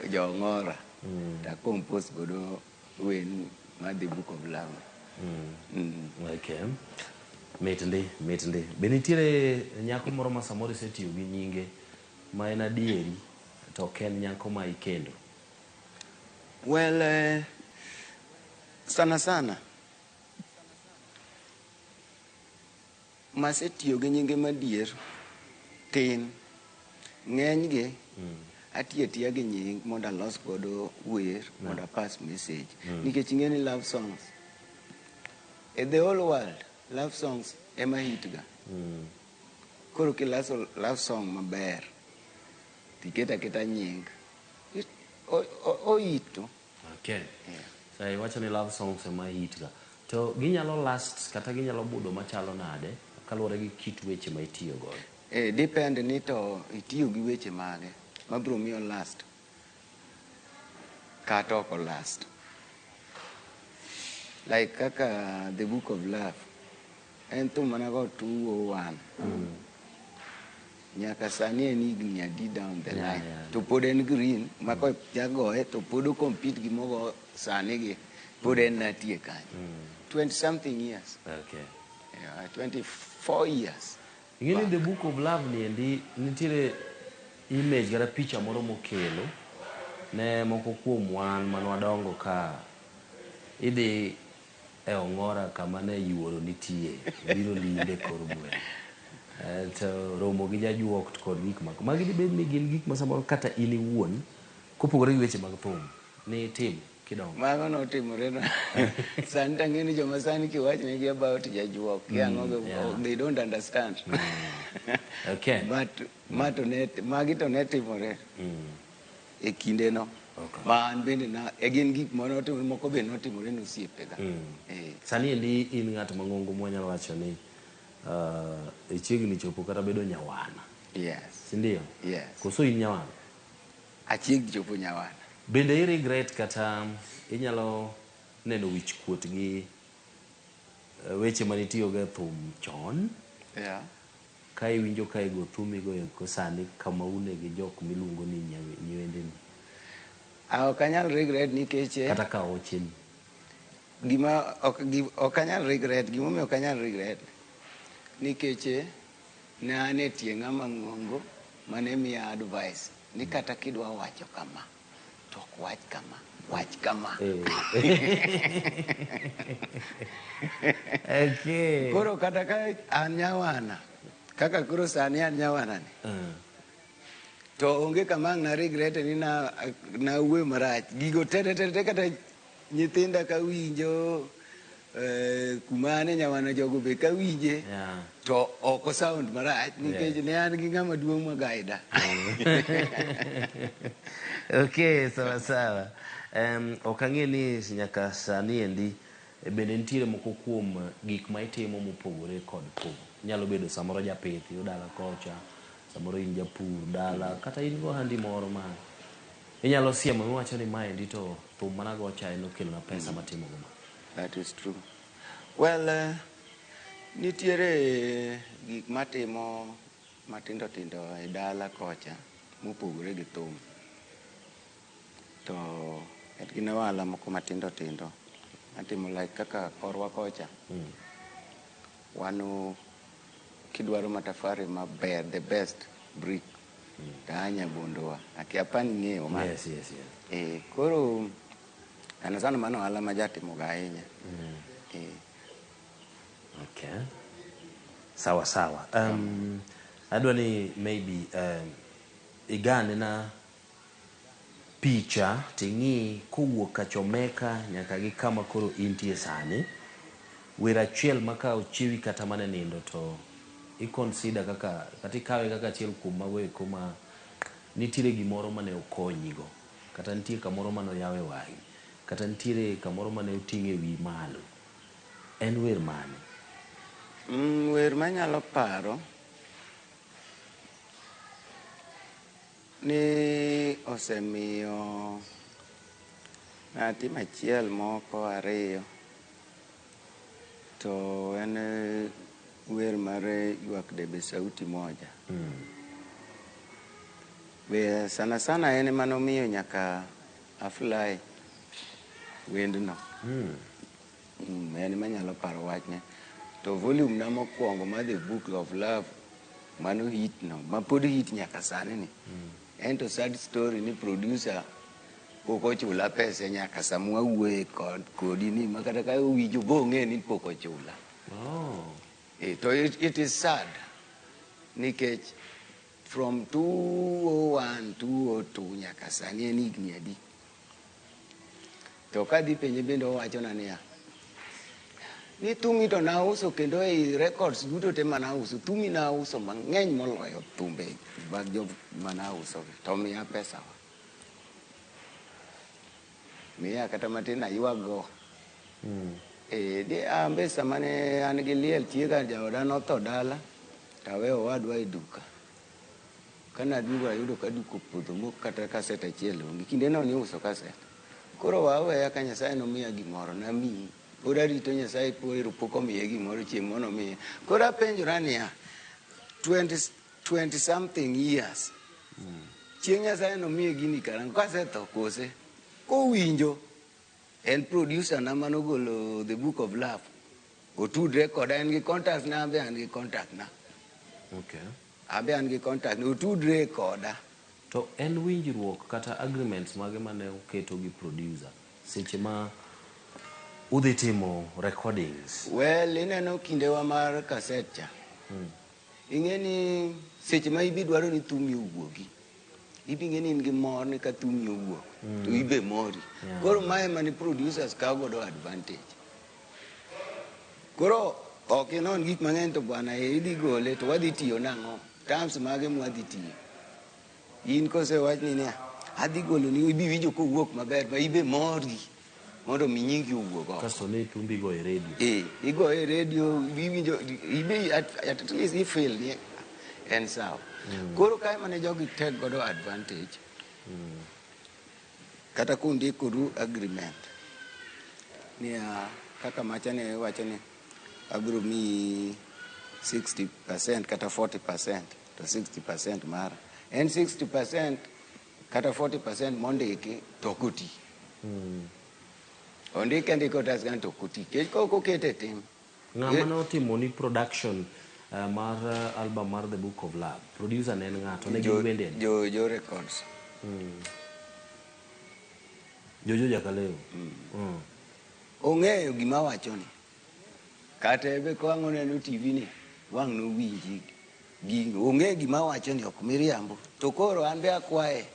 jo Ong'ora. Ta compose godo wen mar The Book of Love. Okay. Mitndi. Be nitiere nyako moro ma samoro isetiyo gi nyinge ma en adieri to ok en nyako ma ikendo? Well, sana masetiyo gi nyinge madier tin ng'eny gi atiya gi nying mondo alos godo wer mondo pass message nikech ing'e ni love songs in the whole world love songs ema hit ga. Koro kilaso love song maber tiketa nying oito. Okay. So iwacho ni love songs ema hit ga. To ginyalo last kata ginyalo budo machalo nade kaluwore gi kit weche ma itiyo godo? Depend ni to itiyo gi weche mage mabiro miyo last kata oko last. Like kaka The Book of Love en thum manago 201 nyaka sani en higni adi down the line. To pod en green mako jagoye to pod o compete gi mogo sani gi pod en natie kanyo 20 something years. Okay. Yeah, 24 years. Ing'eni The Book of Love ni endi nitiere image kata picha moro mokelo ne moko kuom wan manwadongo ka idhi e Ong'ora kama ne yuoro nitie biro linde kor gweng'. To romo gi jajuok kod gik moko magi dibed ni gin gik ma samoro kata in iwuon kopogore gi weche mag thum ni tim kidongo. Mago notimore na sani tang'e ni joma sani kiwachnegi about jajuok kiang'o they don't understand. Okay. But magi to ne timore e kinde no. Ma an bende gin gik manotimore moko be notimore nosiepega. Sani endi in ng'at mang'ongo mwanyalo wacho ni ichiegni chopo kata bedo nyawana. Yes. Sindio? Yes. Koso in nyawana? Achiegni chopo nyawana. Bende i regret kata inyalo neno wich kuot gi weche manitiyogo e thum chon? Yeah. Ka iwinjo ka igo thum igoeko sani kama une gi jok miluongo ni nyiwendeni? Ok anyal regret nikech kata ka ocheni gima ok anyal regret, gimomiyo ok anyal regret nikech ne an e tie ng'ama ng'ongo mane miya advice ni kata kidwa wacho kama to ok wach kama, wach kama. Okay. Koro kata ka an nyawana kaka koro sani an nyawana ni to onge kama na regret ni na uwe marach gigo tete kata nyithinda ka winjo kumane nyawana jogo be kawinje Yeah. to oko sound marach nikech ne an gi ng'ama duong' ma gaida. Okay, sawa sawa. Ok ang'e ni nyaka sani endi bende nitiere moko kuom gik ma itimo mopogore kod pogo. Nyalo bedo samoro japith io dala kocha, samoro in japur dala, kata in go handi moro ma inyalo siemo miwacho ni maendi to thum manago cha en okelona pesa matimo go ma. That is true. Well, nitiere gik matimo matindo tindo e dala kocha mopogore gi thum. To en gi ohala moko matindo tindo matimo like kaka korwa kocha. Wano kidwaro matafari maber, the best brick. Tanya bondowa. Akiapa ni ng'eyo ma. Yes. Koro sana mano ohala ma jatimo ga ahinya. Okay. Sawa sawa. Adwa ni maybe igane na picha ting'i kowuok Kachomeka nyaka gi kama koro intie sani. Wera achiel maka ochiwi kata mana nindo to i-consider kata ikawe kaka achiel kuom maweko ma nitiere gimoro mane okonyigo, kata nitiere kamoro mane oyawe wang'i, kata nitiere kamoro mane oting'e wi malo. En wer mane? Wer manyalo paro ni osemiyo natim achiel moko ariyo to en wer mare ywak debe sauti moja. Be sana sana en manomiyo nyaka afly wendno. En manyalo paro wachne. To volume na mokwongo ma The Book of Love mano hit no, ma pod hit nyaka sani ni. En to sad story ni producer pok ochula pesa nyaka samwa wuoye kodi ni makata ka owinjo bong'e ni pok ochula. To it is sad nikech from 2001 2002 nyaka sani en higni adi. To kadhi penje bende owachona niya, ni thumi to nauso kendo ei records duto te manauso, thumi nauso mang'eny moloyo thumbe mag jo manauso, to miya pesa wa. Miya kata matin ayuago. Di ambe samane an gi liel chiega jaoda notho dala, tawe owadwa e duka. Kana dugo ayudo ka duka opodho mok kata kaset achiel onge. Kinde no ni uso kaset. Koro waweya ka Nyasaye nomiya gimoro namiyi. Pod arito Nyasaye pok omiye gimoro chieng' mono miye. Koro apenjora niya, 20 something years. Chieng' Nyasaye nomiye gini karang'o kasetho kose. Kowinjo en producer na manogolo The Book of Love. Otudre koda en gi contact na, ambe an gi contact na. Okay. Ambe an gi contact na, otudre koda. To en winjruok kata agreements mage mane oketo gi producer seche ma udhi timo recordings? Well, ineno kindewa mar kaset cha. Ing'e ni seche ma ibi dwaro ni thumi owuogi. Ibi ng'e ni in gi mor ni ka thumi owuok. To ibe mori. Koro mae mani producers kawo godo advantage. Koro ok inon gik mang'eny to bwana idhi gole to wadhi tiyo nang'o. Terms mage mwadhi tiyo. In kose wach ni niya, adhi golo ni ibi winjo kowuok maber ma ibe mori. Mondo mi nyingi owuog oko. Kasto ne thumbi go e radio. Igo e radio, iwinjo, ibe at least i feel ni en sawa. Koro kae mane jogi take godo advantage. Kata kundikoru agreement. Niya, kaka machane wacho ni abiro mi 60% kata 40% to 60% mara. En 60% kata 40% mondiki to koti. Ondike ndiko tasgan to koti. Kech koko kete tim. Ng'ama ne otimo ni production mar album mar The Book of Love? Producer ne en ng'ato ne gin wende? Jo Records. Jojo Jakaleo. Ong'eyo gima wacho ni. Kata ebe kwango neno TV ni wang' no winji. Ong'e gima wacho ni ok miriambo. To koro an be akwaye.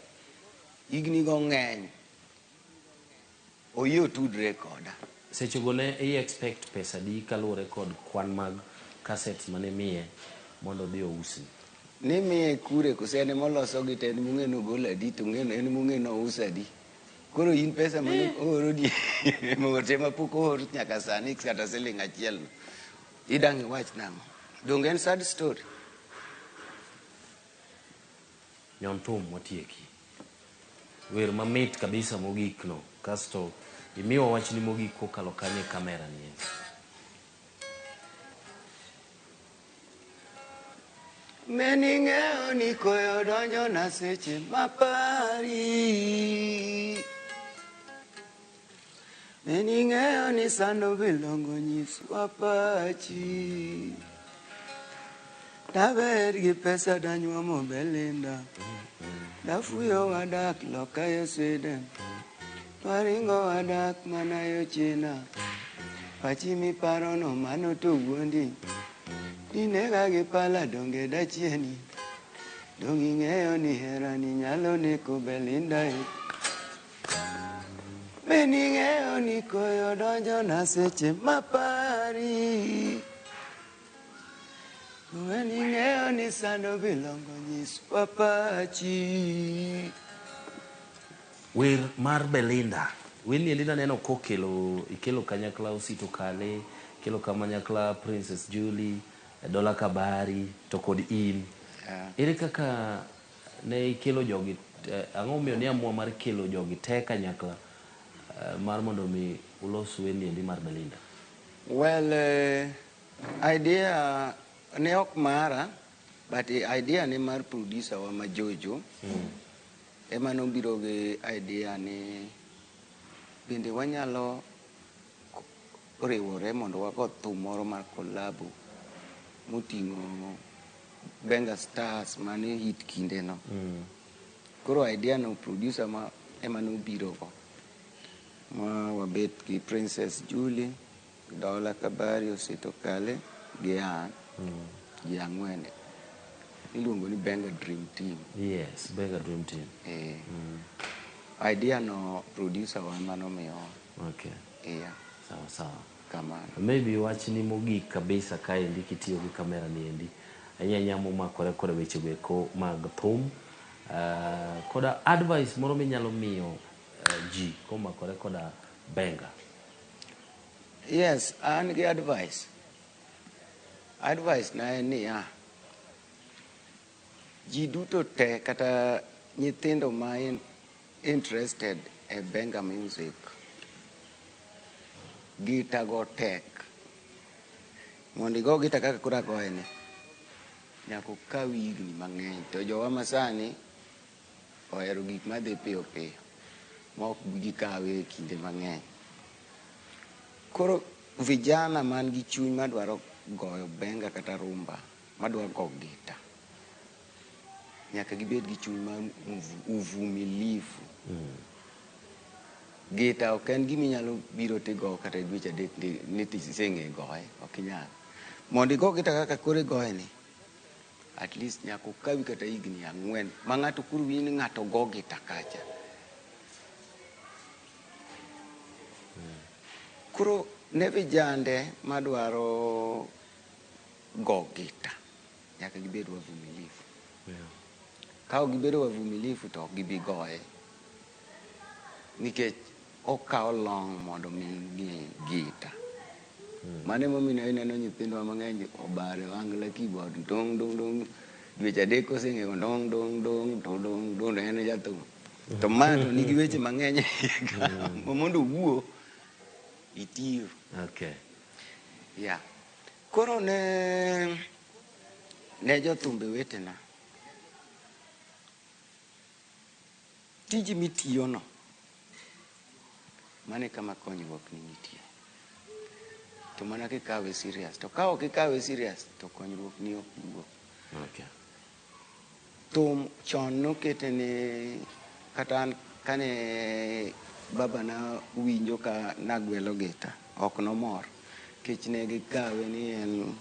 Igni go ng'eny. Oyo tudre koda. Sechego ne i expect pesa di kaluwore kod kwan mag cassettes mane miye mondo odhi ousi? Ni miye kure kose en moloso gi te en mung'e nogol adi to en mung'e nous adi. Koro in pesa mane ooro di mote mapok oor nyaka sani kata siling achiel no. Idang' iwach nang'o? Donge en sad story? Nyon Thum watieki. Wer mamit kabisa mogik no. Kasto imiwa wachni mogik kokalo kanye kamera ni. Mening'eyo ni koyo donjo na seche mapari. Mening'eyo ni sando bilongo nyiswa pachi. Daber gi pesa danyuomo Belinda. Dafuyo wadak loka yo Sweden. Waringo wadak mana yo China. Pachi mi paro no mano to wuondi. Inega gi pala donge dachieni. Dongi ng'eyo ni herani nyalo neko Belinda e. Mening'eyo ni koyo donjo na seche mapari. Mening'eyo ni sando bilongo nyiswa pachi. Wer mar Belinda. Wini endi naneno ikelo kanyakla Osito Kale, ikelo kanyakla Princess Julie, Dola Kabari, to kod in. Ere kaka ne ikelo jogi, ang'o miyo ni amua mar kelo jogi te kanyakla mar mondo mi ulos wini endi mar Belinda? Well, idea ne ok mara, but idea ne mar producer wa Majojo. Ema nobiro gi idea ni bende wanyalo riwore mondo wago thum moro mar kolabo moting'o Benga Stars mane hit kinde no. Koro idea no producer ema nobiro go. Ma wabet gi Princess Julie, Dola Kabari, Osito Kale, gi an, gi ang'wen. Iluongo ni Benga Dream Team. Yes, Benga Dream Team. Idea no producer wa mano miyo. Okay. Yeah. Sawa. Kamano. Maybe wachni mogik kabisa ka endi kitiyo gi kamera ni endi. Anyanyamo makore kore weche go mag thum. Koda advice moro minyalo miyo ji komakore koda Benga. Yes, an gi advice. Advice na en niya. Ji duto te kata nyithindo ma interested e Benga music. Gita go tek. Mondo igo gita kaka kura goene. Nyako kawi higni mang'eny. To jowa masani ohero gik madhi piyo piyo. Mok gikawe kinde mang'eny. Koro vijana man gi chuny madwaro goyo benga kata rumba, madwaro go gita. Nyaka gibed gi chuny mar uvumilivu. Gita ok en gimi nyalo biro tigo kata dweche adek ni tiseng'e goye, ok inyal. Mondo igo gita kaka kore goye ni, at least nyaka kawi kata higni 4 ma ng'ato kuro winjo ni ng'ato go gita kacha. Kuro ne vijande madwaro go gita, nyaka gibed wavumilivu. Ka ok gibedo wavumilivu to ok gibi goye. Nikech okawo long mondo mi ng'e gita. Mane momiyo ineno nyithindwa mang'eny obare wangla keyboard dong dong dong. Dweche adek koseng'eyo dong dong dong to dong dong en jathum. To mano nigi weche mang'eny mondo wuo itiyo. Okay. Yeah. Koro ne jothumbe wetena. Tiji mitiyo no. Mane kama konyruok ni nitie. To mana kikawe serious. To ka ok ikawe serious to konyruok ni ok wuok. Okay. Thum chon nokete ne kata kane baba na winjo ka nagwelo gita ok nomor. Kech ne gikawe ni en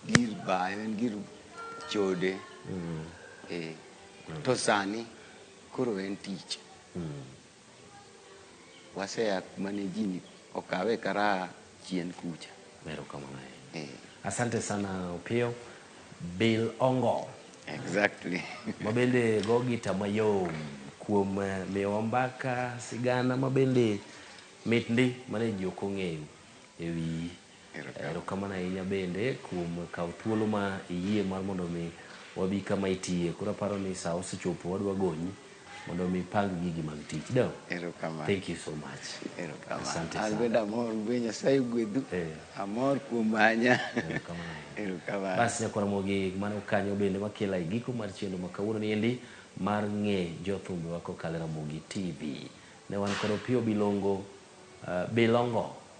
gir bayo, en gir chode. To sani koro en tich. Wasea kuma ne ji okawe kara chien kucha. Mero kamano. Eh, Asante sana Opiyo. Bill Ongo. exactly. Mabende go gita mayom kuom miyowa mbaka sigana mabende mitndi mane ji ok ong'eyo ewi erokamano ahinya bende kuom kawo thuolo ma iyie mar mondo mi wabi kama itiye. Koro aparo ni sa osechopo wadwa gonyi mondo mi pang gigi mag tich. Do. Erokamano. Thank you so much. Asante Erokamano. sana. Albeda amor be Nyasaye gwedhu. Amor kuom manya. Erokamano. Bas nyakwara mogik mano kanyo bende makela e giko mar chenro ma kawuono ni endi mar ng'e jothumbe wa kokalo e Ramogi TV. Ne wan kod Opiyo Bilongo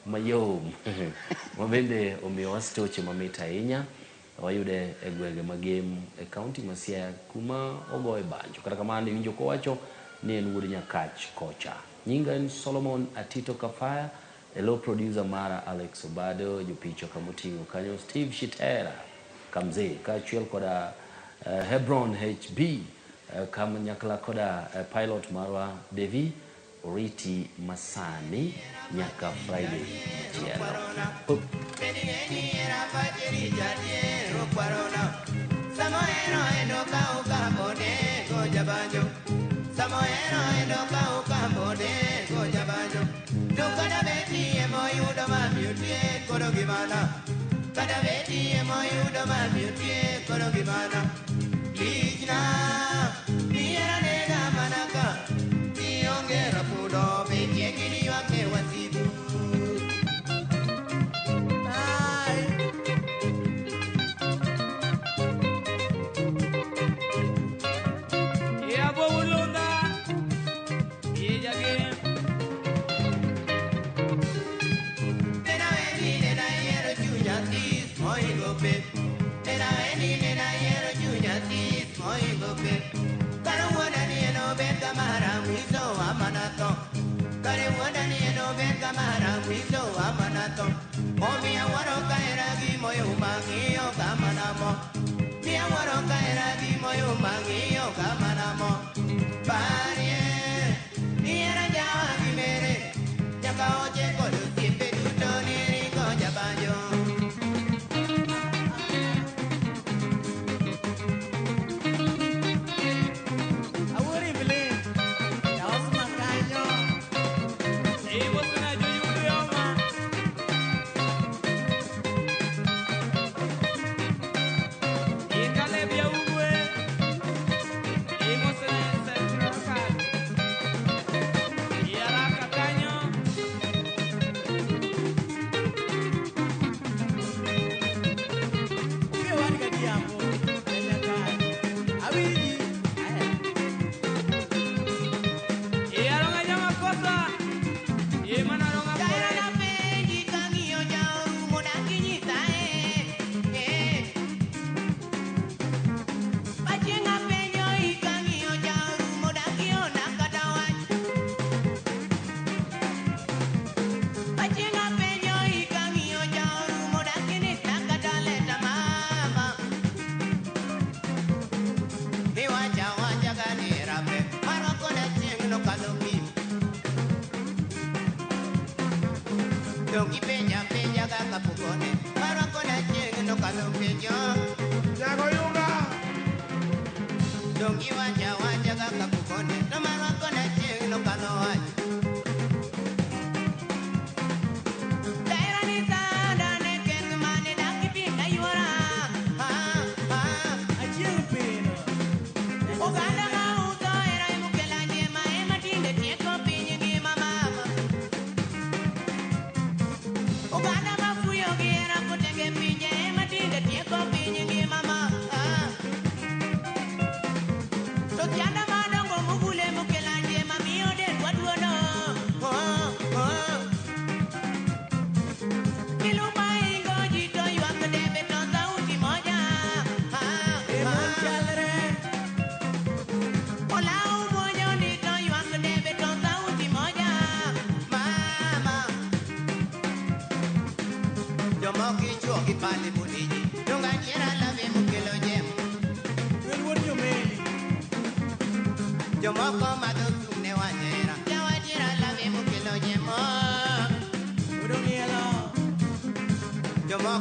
mayom ma bende omiyowa stoche mamit ahinya. Wayude e gwenge magem e kaunti ma Siaya kuma ogoye banjo. Kata kamano iwinjo kowacho ni en wuod Nyakach kocha. Nyinga en Solomon Atito Kafaya, e low producer mara Alex Obado, jopicho kamoting'o kanyo Steve Shitera Kamze, kaachiel koda Hebron HB, kanyakla koda pilot marwa Devi Oriti Masani nyaka Friday machielo.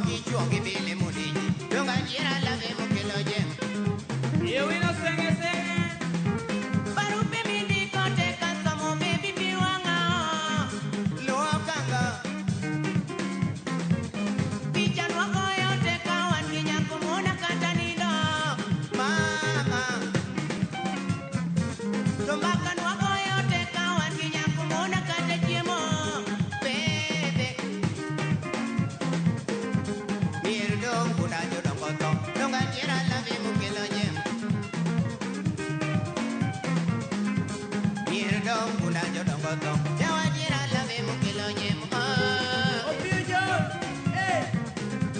kichwa kibili mudiji donga jira lave mukelo jem Yo wino senge senge barupe mindi kote kasamo baby biwanga lo kanga picha nwako yote kawan kinyango mona katanido mama tombaka nwako yote kawan kinyango mona katachiemo bebe mir dong kuna jodo koto donga jira lave mukelo jem mir dong kuna jodo koto jawa jira lave mukelo jem Opijo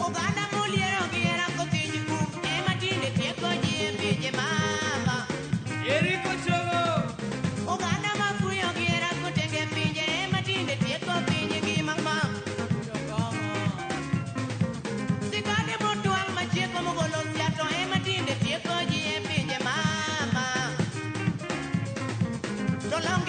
Oganda moliero giera kotiji kum ema tinde tieko jie pinje mama Eriko chogo Oganda mafuyo giera kotenge pinje ema tinde tieko pinje gi mama Sikade motuang machieko mogolo siato ema tinde tieko jie pinje mama Tolong